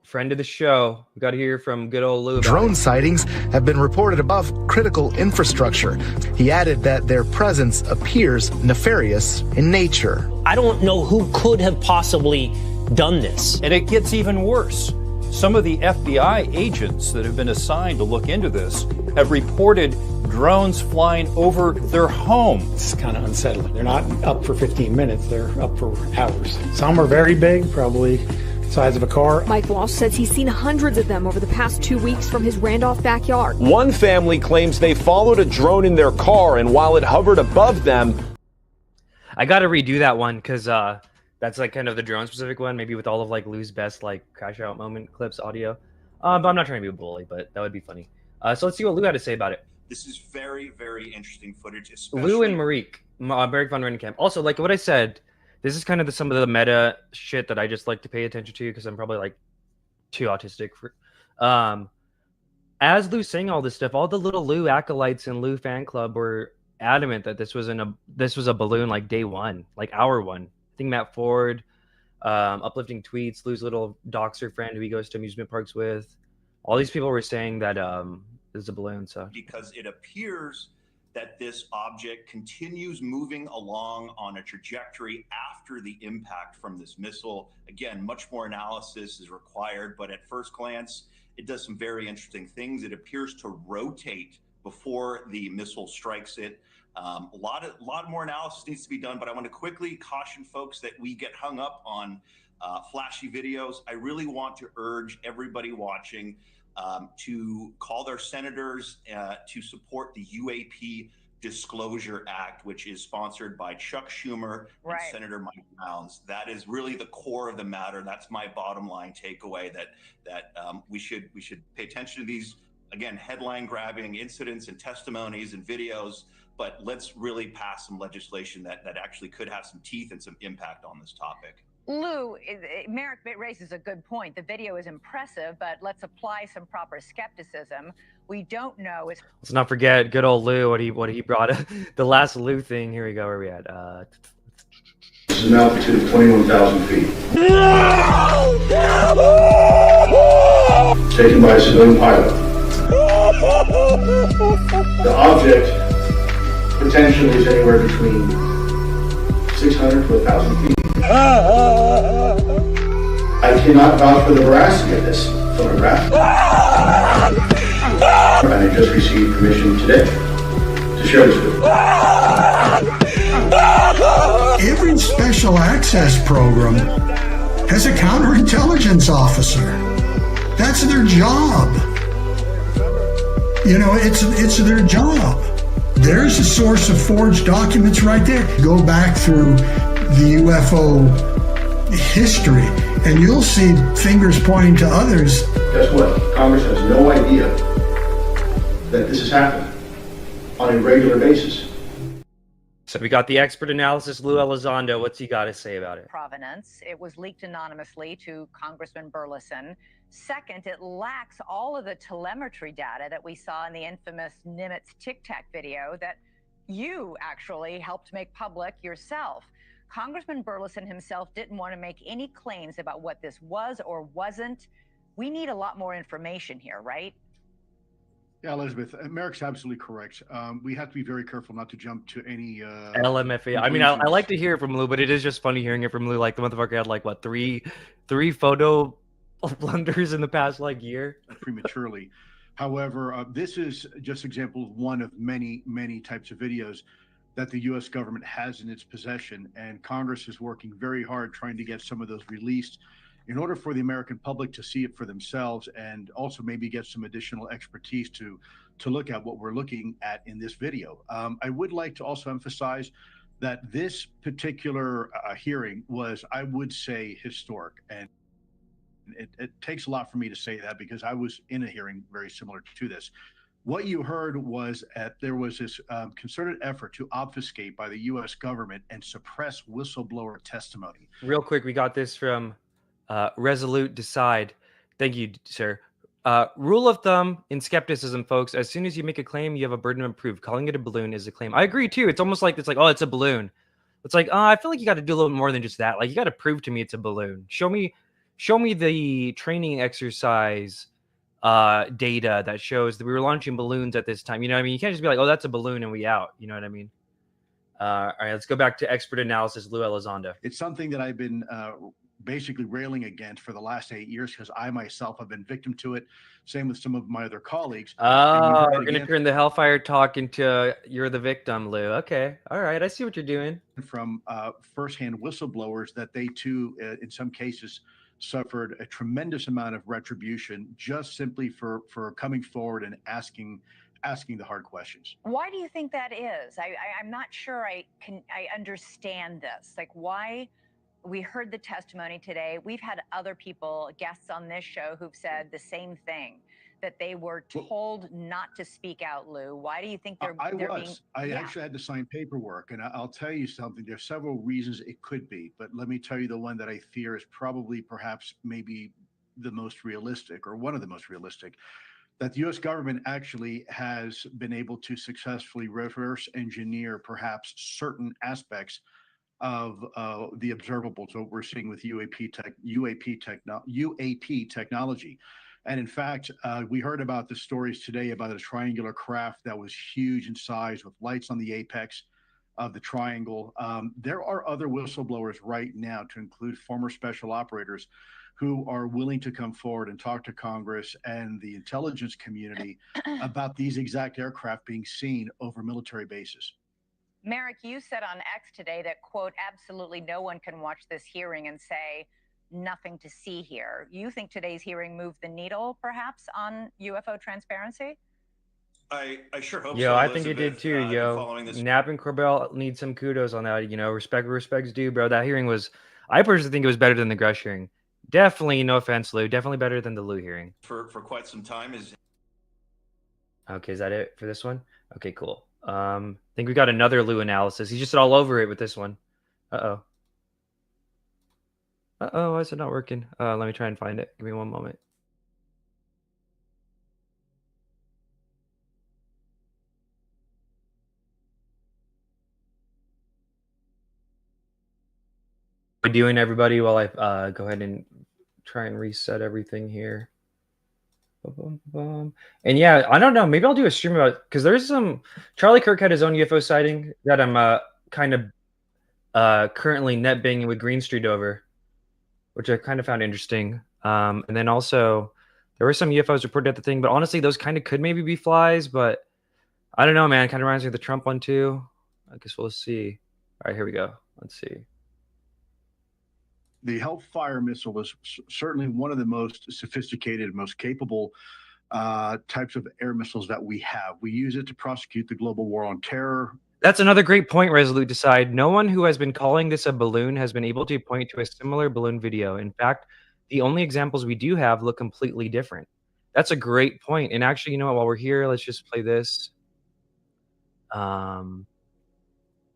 S7: friend of the show. We got to hear from good old Lue.
S4: Drone sightings have been reported above critical infrastructure. He added that their presence appears nefarious in nature.
S5: I don't know who could have possibly done this.
S25: And it gets even worse. Some of the FBI agents that have been assigned to look into this have reported drones flying over their home.
S8: It's kind of unsettling. They're not up for 15 minutes, they're up for hours. Some are very big, probably the size of a car.
S9: Mike Walsh says he's seen hundreds of them over the past 2 weeks from his Randolph backyard.
S27: One family claims they followed a drone in their car, and while it hovered above them...
S7: I got to redo that one because that's like kind of the drone specific one, maybe with all of like Lue's best like crash out moment clips audio. But I'm not trying to be a bully, but that would be funny. So let's see what Lue had to say about it.
S28: This is very, very interesting footage. Especially...
S7: Lue and Marique von Rennekamp. Also, like what I said, this is kind of some of the meta shit that I just like to pay attention to because I'm probably like too autistic for. As Lue's saying all this stuff, all the little Lue acolytes and Lue fan club were adamant that this was a balloon like day one, like hour one. I think Matt Ford, uplifting tweets, Lue's little doxer friend who he goes to amusement parks with. All these people were saying that this is a balloon. So
S28: because it appears that this object continues moving along on a trajectory after the impact from this missile. Again, much more analysis is required, but at first glance, it does some very interesting things. It appears to rotate before the missile strikes it. A lot more analysis needs to be done, but I want to quickly caution folks that we get hung up on flashy videos. I really want to urge everybody watching to call their senators to support the UAP Disclosure Act, which is sponsored by Chuck Schumer and Senator Mike Rounds. That is really the core of the matter. That's my bottom line takeaway, that we should pay attention to these, again, headline grabbing incidents and testimonies and videos, but let's really pass some legislation that actually could have some teeth and some impact on this topic.
S29: Lue, Merrick raises a good point. The video is impressive, but let's apply some proper skepticism. We don't know.
S7: Let's not forget good old Lue, what he brought. The last Lue thing. Here we go. Where are we at?
S30: This is an altitude of 21,000 feet. Taken by a civilian pilot. The object potentially is anywhere between 600 to 1,000 feet. I cannot vouch for the veracity of this photograph. And I just received permission today to share this with you.
S31: Every special access program has a counterintelligence officer. That's their job. You know, it's their job. There's a source of forged documents right there. Go back through the UFO history, and you'll see fingers pointing to others.
S30: Guess what? Congress has no idea that this is happening on a regular basis.
S7: So we got the expert analysis, Lue Elizondo. What's he got to say about it?
S29: Provenance. It was leaked anonymously to Congressman Burlison. Second, it lacks all of the telemetry data that we saw in the infamous Nimitz Tic Tac video that you actually helped make public yourself. Congressman Burlison himself didn't want to make any claims about what this was or wasn't. We need a lot more information here, right?
S23: Yeah, Elizabeth, Merrick's absolutely correct. We have to be very careful not to jump to any
S7: LMFA. I mean, I like to hear it from Lue, but it is just funny hearing it from Lue. Like the motherfucker had like what three photo blunders in the past like year
S23: prematurely. However, this is just example of one of many types of videos that the U.S. government has in its possession, and Congress is working very hard trying to get some of those released in order for the American public to see it for themselves, and also maybe get some additional expertise to look at what we're looking at in this video. I would like to also emphasize that this particular hearing was, I would say, historic, and it takes a lot for me to say that because I was in a hearing very similar to this. What you heard was there was this concerted effort to obfuscate by the U.S. government and suppress whistleblower testimony.
S7: Real quick, we got this from Resolute Decide. Thank you, sir. Rule of thumb in skepticism, folks: as soon as you make a claim, you have a burden of proof. Calling it a balloon is a claim. I agree too. It's almost like oh, it's a balloon. It's like, I feel like you got to do a little more than just that. Like you got to prove to me it's a balloon. Show me the training exercise data that shows that we were launching balloons at this time. You know what I mean? You can't just be like, oh, that's a balloon and we out. You know what I mean? All right, let's go back to expert analysis, Lue Elizondo.
S23: It's something that I've been basically railing against for the last 8 years because I myself have been victim to it. Same with some of my other colleagues.
S7: Oh, we're going to turn the Hellfire talk into you're the victim, Lue. Okay. All right. I see what you're doing.
S23: From firsthand whistleblowers that they too, in some cases, suffered a tremendous amount of retribution just simply for coming forward and asking the hard questions.
S29: Why do you think that is? I'm not sure I understand this. Like, why? We heard the testimony today. We've had other people, guests on this show, who've said the same thing, that they were told not to speak out, Lue. Why do you think they're being...
S23: I actually had to sign paperwork, and I'll tell you something. There's several reasons it could be, but let me tell you the one that I fear is probably perhaps maybe the most realistic, or one of the most realistic, that the U.S. government actually has been able to successfully reverse engineer perhaps certain aspects of the observables, what we're seeing with UAP technology. And in fact, we heard about the stories today about a triangular craft that was huge in size with lights on the apex of the triangle. There are other whistleblowers right now, to include former special operators, who are willing to come forward and talk to Congress and the intelligence community about these exact aircraft being seen over military bases.
S29: Merrick, you said on X today that, quote, absolutely no one can watch this hearing and say nothing to see here. You think today's hearing moved the needle, perhaps, on UFO transparency?
S28: I sure hope so.
S7: Yo, I think it did too, yo. Knapp and Corbell need some kudos on that. You know, respect's due, bro. That hearing was, I personally think it was better than the Grush hearing. Definitely, no offense, Lue. Definitely better than the Lue hearing.
S28: For quite some time is.
S7: Okay, is that it for this one? Okay, cool. I think we got another Lue analysis. He's just all over it with this one. Why is it not working? Let me try and find it. Give me one moment. What are you doing, everybody, while I go ahead and try and reset everything here? And yeah, I don't know. Maybe I'll do a stream about, because there's some. Charlie Kirk had his own UFO sighting that I'm kind of currently net banging with Green Street over, which I kind of found interesting. And then also there were some UFOs reported at the thing, but honestly, those kind of could maybe be flies. But I don't know, man. It kind of reminds me of the Trump one too. I guess we'll see. All right, here we go. Let's see.
S23: The Hellfire Missile was certainly one of the most sophisticated, most capable types of air missiles that we have. We use it to prosecute the global war on terror.
S7: That's another great point, Resolute Decide. No one who has been calling this a balloon has been able to point to a similar balloon video. In fact, the only examples we do have look completely different. That's a great point. And actually, you know what, while we're here, let's just play this.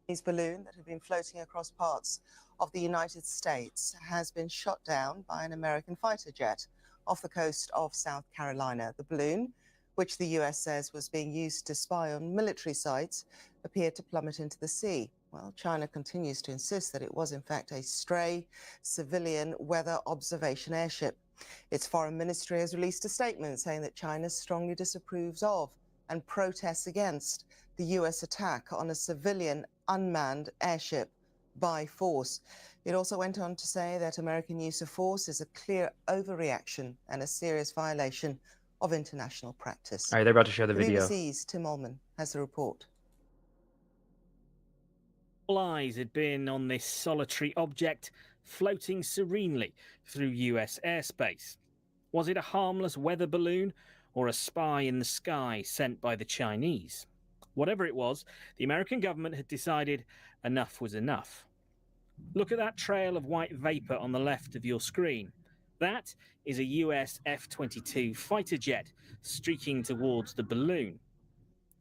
S1: This balloon that had been floating across parts of the United States has been shot down by an American fighter jet off the coast of South Carolina. The balloon, which the US says was being used to spy on military sites, appeared to plummet into the sea. Well, China continues to insist that it was in fact a stray civilian weather observation airship. Its foreign ministry has released a statement saying that China strongly disapproves of and protests against the US attack on a civilian unmanned airship by force. It also went on to say that American use of force is a clear overreaction and a serious violation of international practice.
S7: All right, they're about to share the video.
S1: BBC's Tim Ullman has the report.
S6: All eyes had been on this solitary object floating serenely through US airspace. Was it a harmless weather balloon or a spy in the sky sent by the Chinese? Whatever it was, the American government had decided enough was enough. Look at that trail of white vapor on the left of your screen. That is a US F22 fighter jet streaking towards the balloon.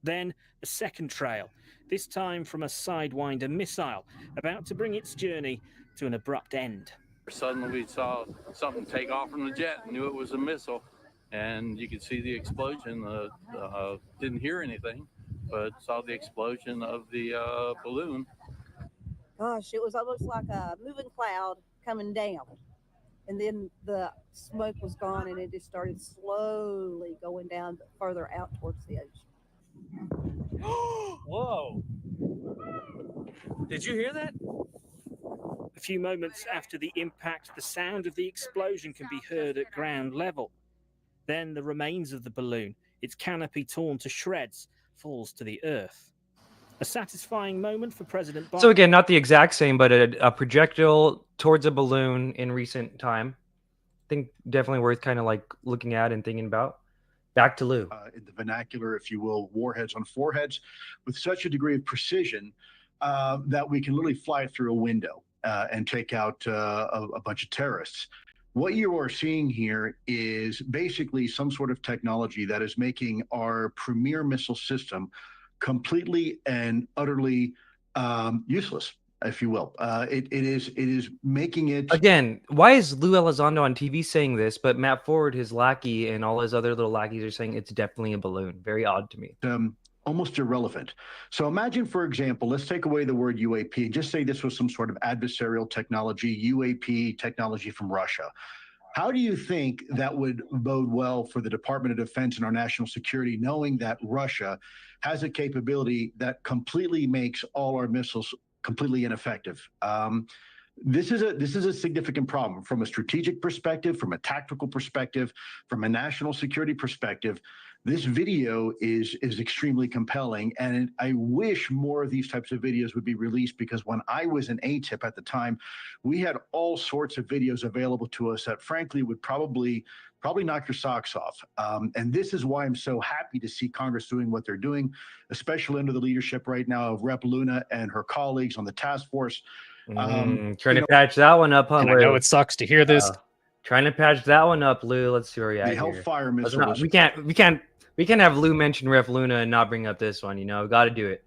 S6: Then a second trail, this time from a Sidewinder missile, about to bring its journey to an abrupt end.
S10: Suddenly we saw something take off from the jet and knew it was a missile, and you could see the explosion. Didn't hear anything, but saw the explosion of the balloon.
S11: Gosh, it was almost like a moving cloud coming down, and then the smoke was gone, and it just started slowly going down further out towards the ocean.
S6: Whoa! Did you hear that? A few moments after the impact, the sound of the explosion can be heard at ground level. Then the remains of the balloon, its canopy torn to shreds, falls to the earth. A satisfying moment for President Biden.
S7: So again, not the exact same, but a projectile towards a balloon in recent time. I think definitely worth kind of like looking at and thinking about. Back to Lou.
S23: In the vernacular, if you will, warheads on foreheads with such a degree of precision that we can literally fly through a window and take out a bunch of terrorists. What you are seeing here is basically some sort of technology that is making our premier missile system completely and utterly useless, if you will. It is making it
S7: Again, why is Lue Elizondo on TV saying this, but Matt Ford, his lackey, and all his other little lackeys are saying it's definitely a balloon? Very odd to me.
S23: almost irrelevant. So imagine, for example, let's take away the word UAP and just say this was some sort of adversarial technology, UAP technology from Russia. How do you think that would bode well for the Department of Defense and our national security, knowing that Russia has a capability that completely makes all our missiles completely ineffective? This is a significant problem from a strategic perspective, from a tactical perspective, from a national security perspective. This video is extremely compelling, and I wish more of these types of videos would be released, because when I was an ATIP at the time, we had all sorts of videos available to us that frankly would probably knock your socks off. And this is why I'm so happy to see Congress doing what they're doing, especially under the leadership right now of Rep. Luna and her colleagues on the task force.
S7: Trying to patch that one up, huh?
S12: And I know it sucks to hear this.
S7: Trying to patch that one up, Lou. Let's see where we at.
S23: The Hellfire Missile.
S7: We can't have Lou mention Ref Luna and not bring up this one. You know, got to do it.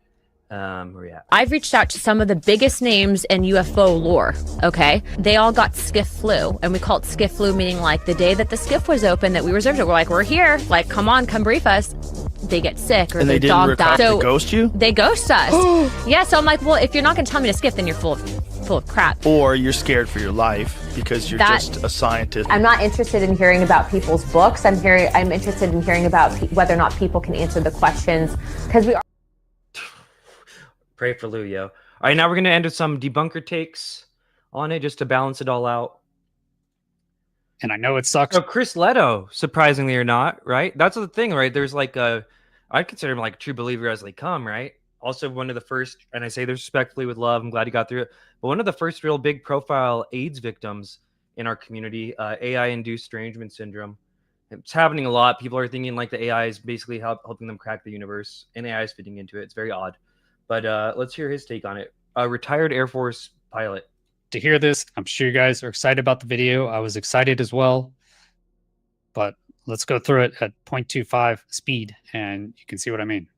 S7: Where we at?
S13: I've reached out to some of the biggest names in UFO lore. Okay, they all got skiff flu, and we call it skiff flu, meaning like the day that the skiff was open that we reserved it. We're like, we're here. Like, come on, come brief us. They get sick, or
S21: and
S13: their dog dies.
S21: So they ghost you?
S13: They ghost us. Yeah. So I'm like, well, if you're not going to tell me to skiff, then you're full of crap.
S21: Or you're scared for your life because you're just a scientist.
S13: I'm not interested in hearing about people's books. I'm interested in hearing about whether or not people can answer the questions, because we are.
S7: Pray for Lou, yo. All right, now we're going to end with some debunker takes on it just to balance it all out.
S12: And I know it sucks.
S7: So Chris Lehto, surprisingly or not, right? That's the thing, right? There's like I'd consider him like a true believer as they come, right? Also one of the first, and I say this respectfully with love, I'm glad he got through it, but one of the first real big profile AIDS victims in our community, AI-induced estrangement syndrome. It's happening a lot. People are thinking like the AI is basically helping them crack the universe, and AI is fitting into it. It's very odd. But let's hear his take on it. A retired Air Force pilot.
S12: To hear this, I'm sure you guys are excited about the video. I was excited as well. But let's go through it at 0.25 speed, and you can see what I mean.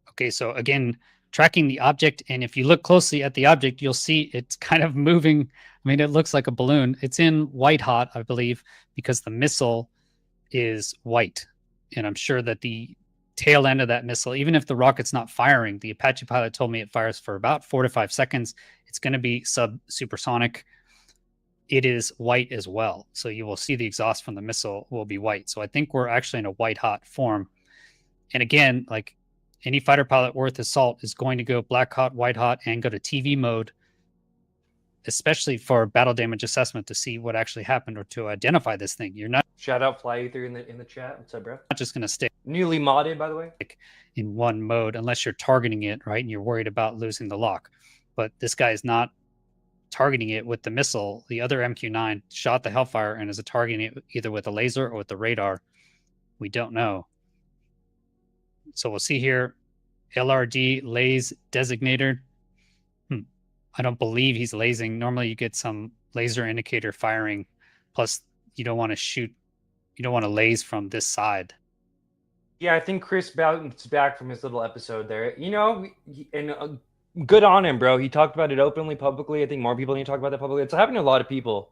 S12: Okay, so again, tracking the object, and if you look closely at the object, you'll see it's kind of moving. I mean, it looks like a balloon. It's in white hot, I believe, because the missile is white. And I'm sure that the tail end of that missile, even if the rocket's not firing, the Apache pilot told me it fires for about 4 to 5 seconds. It's going to be supersonic. It is white as well. So you will see the exhaust from the missile will be white. So I think we're actually in a white hot form. And again, like any fighter pilot worth his salt is going to go black hot, white hot, and go to TV mode, especially for battle damage assessment to see what actually happened or to identify this thing. You're not
S7: Shout out Fly Ether in the chat. What's up, bro?
S12: not just going to stay
S7: Newly modded, by the way.
S12: in one mode unless you're targeting it, right? And you're worried about losing the lock. But this guy is not targeting it with the missile. The other MQ-9 shot the Hellfire and is targeting it either with a laser or with the radar. We don't know. So we'll see here. LRD lays designator. I don't believe he's lasing. Normally you get some laser indicator firing. Plus you don't want to shoot. You don't want to laze from this side.
S7: Yeah, I think Chris bounced back from his little episode there. You know, and good on him, bro. He talked about it openly, publicly. I think more people need to talk about that publicly. It's happening to a lot of people.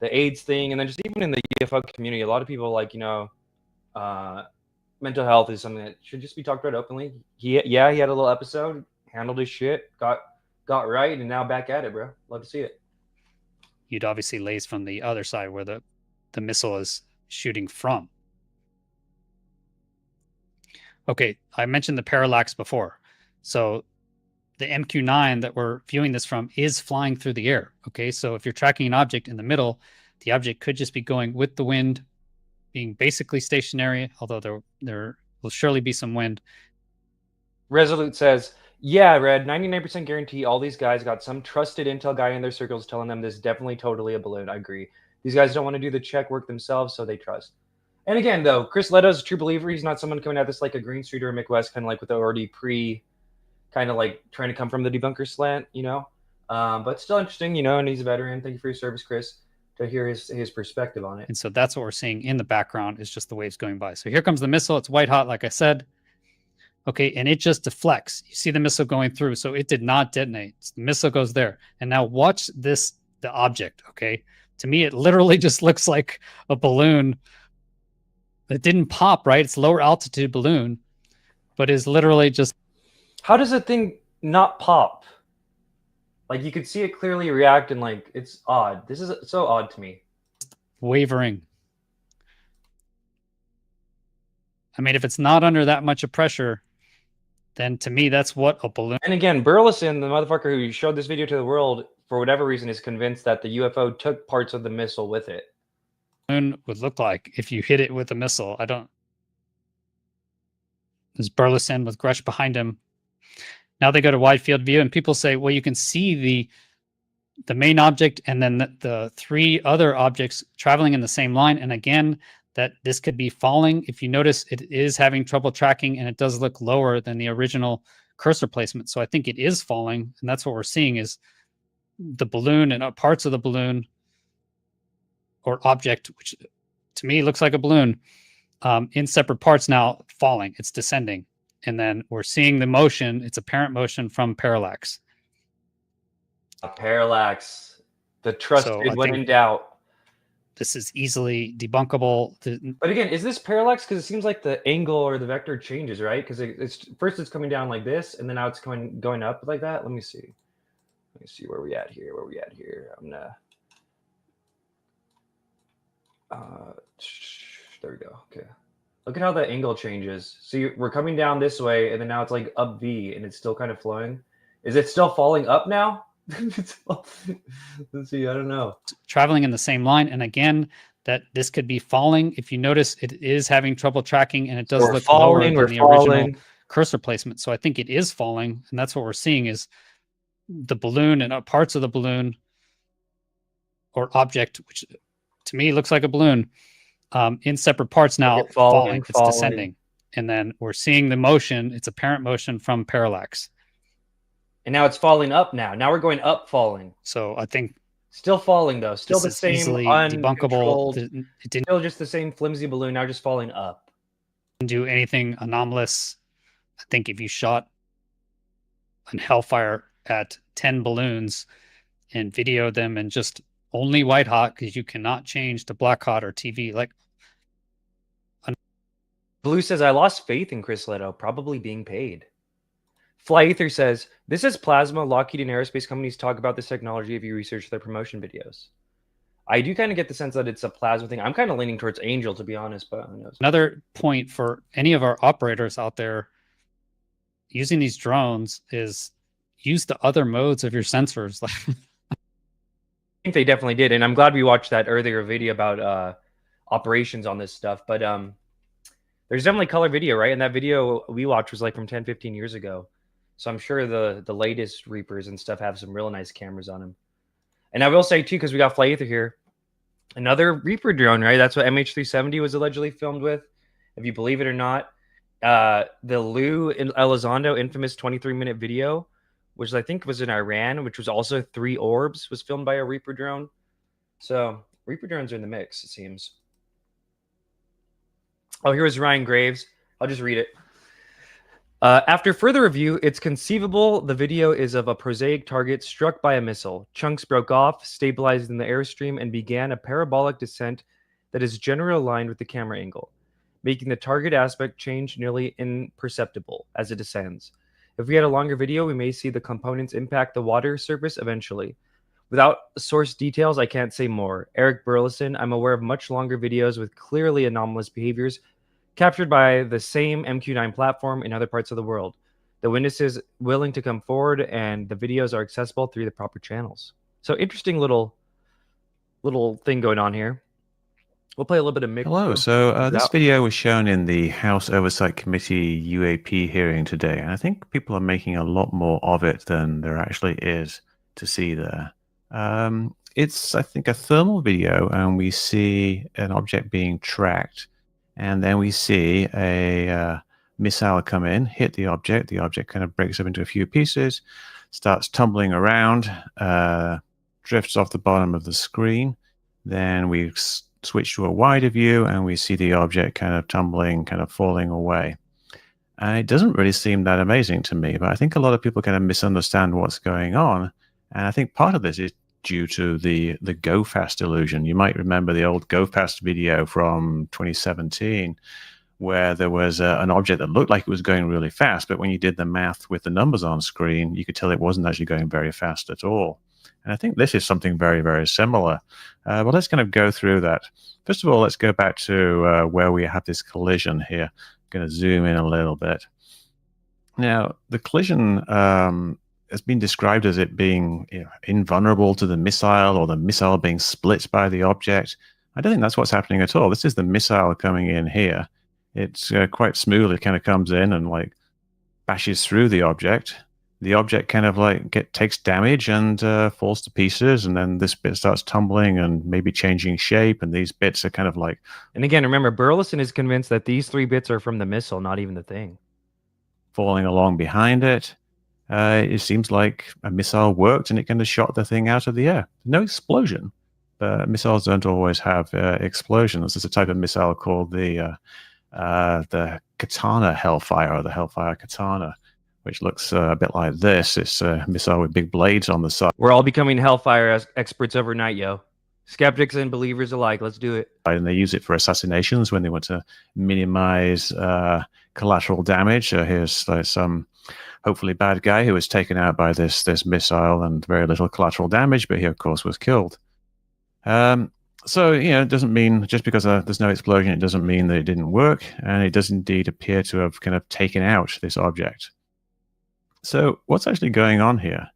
S7: The AIDS thing, and then just even in the UFO community, a lot of people like, you know, mental health is something that should just be talked about openly. He had a little episode, handled his shit, got right, and now back at it, bro. Love to see it.
S12: You'd obviously laze from the other side where the missile is shooting from. Okay, I mentioned the parallax before. So the MQ-9 that we're viewing this from is flying through the air. Okay, so if you're tracking an object in the middle, the object could just be going with the wind, being basically stationary, although there will surely be some wind.
S7: Resolute says, yeah, Red, 99% guarantee all these guys got some trusted intel guy in their circles telling them this is definitely totally a balloon. I agree. These guys don't want to do the check work themselves, so they trust. And again, though, Chris Lehto's a true believer. He's not someone coming at this like a Green Street or a Mick West, kind of like with the already kind of like trying to come from the debunker slant, you know. But still interesting, you know, and he's a veteran. Thank you for your service, Chris, to hear his perspective on it.
S12: And so that's what we're seeing in the background is just the waves going by. So here comes the missile. It's white hot, like I said. Okay, and it just deflects. You see the missile going through, so it did not detonate. The missile goes there. And now watch this, the object, okay? To me, it literally just looks like a balloon. It didn't pop, right? It's lower altitude balloon, but is literally just...
S7: How does a thing not pop? Like, you could see it clearly react, and, like, it's odd. This is so odd to me.
S12: Wavering. I mean, if it's not under that much of pressure, then to me, that's what a balloon...
S7: And again, Burlison, the motherfucker who showed this video to the world, for whatever reason, is convinced that the UFO took parts of the missile with it.
S12: Balloon would look like if you hit it with a missile. I don't... There's Burlison with Grush behind him. Now they go to wide field view, and people say, well, you can see the main object and then the three other objects traveling in the same line. And again, that this could be falling. If you notice, it is having trouble tracking, and it does look lower than the original cursor placement. So I think it is falling, and that's what we're seeing is the balloon and parts of the balloon or object, which to me looks like a balloon, in separate parts now falling. It's descending. And then we're seeing the motion. It's apparent motion from parallax.
S7: A parallax. The trusted when in doubt.
S12: This is easily debunkable.
S7: But again, is this parallax? Because it seems like the angle or the vector changes, right? Because it's first it's coming down like this, and then now it's going up like that. Let me see. Let me see where we at here. I'm gonna. There we go. Okay. Look at how the angle changes. So we're coming down this way, and then now it's like up V, and it's still kind of flowing. Is it still falling up now? Let's see. I don't know.
S12: Traveling in the same line, and again, that this could be falling. If you notice, it is having trouble tracking, and it does look lower than the original cursor placement. So I think it is falling, and that's what we're seeing is the balloon and parts of the balloon or object, which to me looks like a balloon, in separate parts now,
S7: It's falling,
S12: it's descending. And then we're seeing the motion, it's apparent motion from parallax.
S7: And now it's falling up now. Now we're going up falling.
S12: So I think
S7: still falling though. Still
S12: this
S7: the
S12: is
S7: same
S12: easily
S7: uncontrolled.
S12: debunkable. It didn't
S7: Still just the same flimsy balloon, now just falling up.
S12: do anything anomalous. I think if you shot an Hellfire at 10 balloons and videoed them and just only white hot, because you cannot change to black hot or TV, like
S7: Blue says, I lost faith in Chris Lehto, probably being paid. Fly Ether says, this is plasma. Lockheed and aerospace companies talk about this technology if you research their promotion videos. I do kind of get the sense that it's a plasma thing. I'm kind of leaning towards Angel, to be honest, but who knows?
S12: Another point for any of our operators out there using these drones is use the other modes of your sensors.
S7: I think they definitely did, and I'm glad we watched that earlier video about operations on this stuff. But there's definitely color video, right? And that video we watched was like from 10, 15 years ago. So I'm sure the latest Reapers and stuff have some real nice cameras on them. And I will say, too, because we got Fly Ether here, another Reaper drone, right? That's what MH370 was allegedly filmed with, if you believe it or not. The Lue Elizondo infamous 23-minute video, which I think was in Iran, which was also 3 orbs, was filmed by a Reaper drone. So Reaper drones are in the mix, it seems. Oh, here was Ryan Graves. I'll just read it. After further review, it's conceivable the video is of a prosaic target struck by a missile. Chunks broke off, stabilized in the airstream, and began a parabolic descent that is generally aligned with the camera angle, making the target aspect change nearly imperceptible as it descends. If we had a longer video, we may see the components impact the water surface eventually. Without source details, I can't say more. Eric Burlison, I'm aware of much longer videos with clearly anomalous behaviors captured by the same MQ-9 platform in other parts of the world. The witness is willing to come forward, and the videos are accessible through the proper channels. So interesting little thing going on here. We'll play a little bit of Mick.
S2: Hello. So this video was shown in the House Oversight Committee UAP hearing today, and I think people are making a lot more of it than there actually is to see there. It's, I think, a thermal video, and we see an object being tracked. And then we see a missile come in, hit the object. The object kind of breaks up into a few pieces, starts tumbling around, drifts off the bottom of the screen. Then we switch to a wider view, and we see the object kind of tumbling, kind of falling away. And it doesn't really seem that amazing to me, but I think a lot of people kind of misunderstand what's going on. And I think part of this is due to the go fast illusion. You might remember the old go fast video from 2017 where there was an object that looked like it was going really fast, but when you did the math with the numbers on screen, you could tell it wasn't actually going very fast at all. And I think this is something very, very similar. Well, let's kind of go through that. First of all, let's go back to where we have this collision here. I'm going to zoom in a little bit. Now, the collision has been described as it being invulnerable to the missile, or the missile being split by the object. I don't think that's what's happening at all. This is the missile coming in here. It's quite smooth. It kind of comes in and like bashes through the object. The object kind of like takes damage and falls to pieces, and then this bit starts tumbling and maybe changing shape, and these bits are kind of like...
S7: And again, remember, Burlison is convinced that these 3 bits are from the missile, not even the thing.
S2: Falling along behind it. It seems like a missile worked and it kind of shot the thing out of the air. No explosion. But missiles don't always have explosions. There's a type of missile called the Katana Hellfire, or the Hellfire Katana, which looks a bit like this. It's a missile with big blades on the side.
S7: We're all becoming Hellfire experts overnight, yo. Skeptics and believers alike. Let's do it.
S2: And they use it for assassinations when they want to minimize collateral damage. Here's some hopefully bad guy who was taken out by this missile and very little collateral damage, but he of course was killed. So it doesn't mean just because there's no explosion, it doesn't mean that it didn't work, and it does indeed appear to have kind of taken out this object. So what's actually going on here?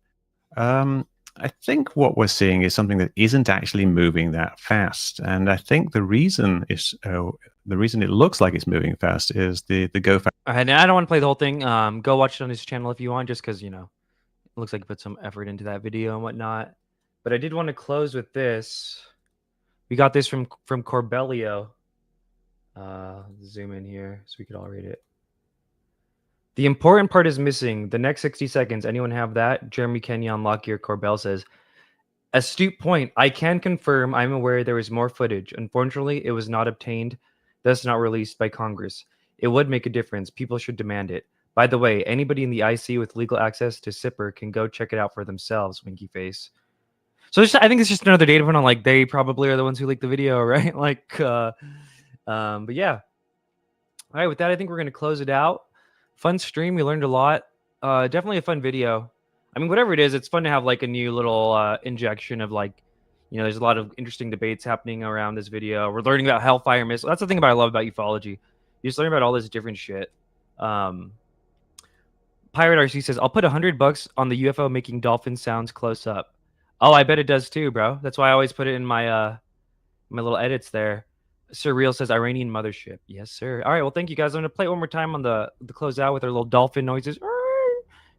S2: I think what we're seeing is something that isn't actually moving that fast, and I think the reason it looks like it's moving fast is the go fast.
S7: All right, I don't want to play the whole thing. Go watch it on his channel if you want, just because it looks like he put some effort into that video and whatnot. But I did want to close with this. We got this from Corbellio. Zoom in here so we could all read it. The important part is missing. The next 60 seconds. Anyone have that? Jeremy Kenyon Lockyer Corbell says, astute point. I can confirm I'm aware there is more footage. Unfortunately, it was not obtained, thus not released by Congress. It would make a difference. People should demand it. By the way, anybody in the IC with legal access to SIPR can go check it out for themselves, winky face. So I think it's just another data point on like they probably are the ones who leaked the video, right? Like, but yeah. All right, with that, I think we're going to close it out. Fun stream. We learned a lot. Definitely a fun video. I mean, whatever it is, it's fun to have like a new little injection of like, you know, there's a lot of interesting debates happening around this video. We're learning about Hellfire Missile. That's the thing I love about ufology. You just learn about all this different shit. Pirate RC says, I'll put $100 on the UFO making dolphin sounds close up. Oh, I bet it does too, bro. That's why I always put it in my my little edits there. Surreal says Iranian mothership. Yes, sir. All right, well, thank you guys. I'm gonna play it one more time on the closeout with our little dolphin noises,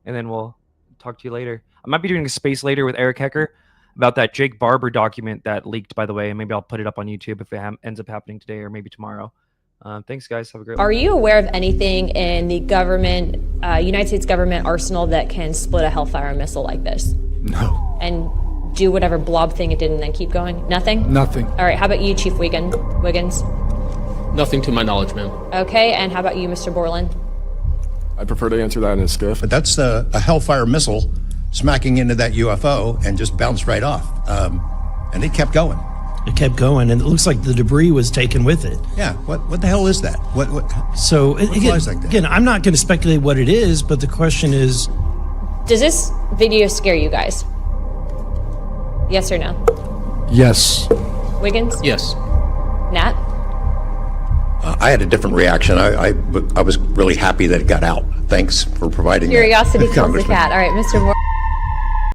S7: and then we'll talk to you later. I might be doing a space later with Eric Hecker about that Jake Barber document that leaked, by the way, and maybe I'll put it up on YouTube if it ends up happening today or maybe tomorrow. Thanks, guys. Have a great one.
S13: Are you aware of anything in the government, United States government arsenal that can split a Hellfire missile like this?
S3: No.
S13: And do whatever blob thing it did and then keep going? Nothing?
S3: Nothing.
S13: All right, how about you, Chief Wiggins?
S3: Nothing to my knowledge, ma'am.
S13: Okay, and how about you, Mr. Borland?
S3: I prefer to answer that in a skiff.
S14: But that's a Hellfire missile smacking into that UFO and just bounced right off. And it kept going.
S15: It kept going, and it looks like the debris was taken with it.
S14: Yeah, what the hell is that?
S15: So
S14: what flies like that?
S15: Again, I'm not going to speculate what it is, but the question is,
S13: does this video scare you guys? Yes or no?
S3: Yes.
S13: Wiggins?
S3: Yes.
S13: Nat?
S14: I had a different reaction. I was really happy that it got out. Thanks for providing
S13: Curiosity
S14: that,
S13: kills the
S14: Congressman.
S13: cat. All right, Mr. Moore.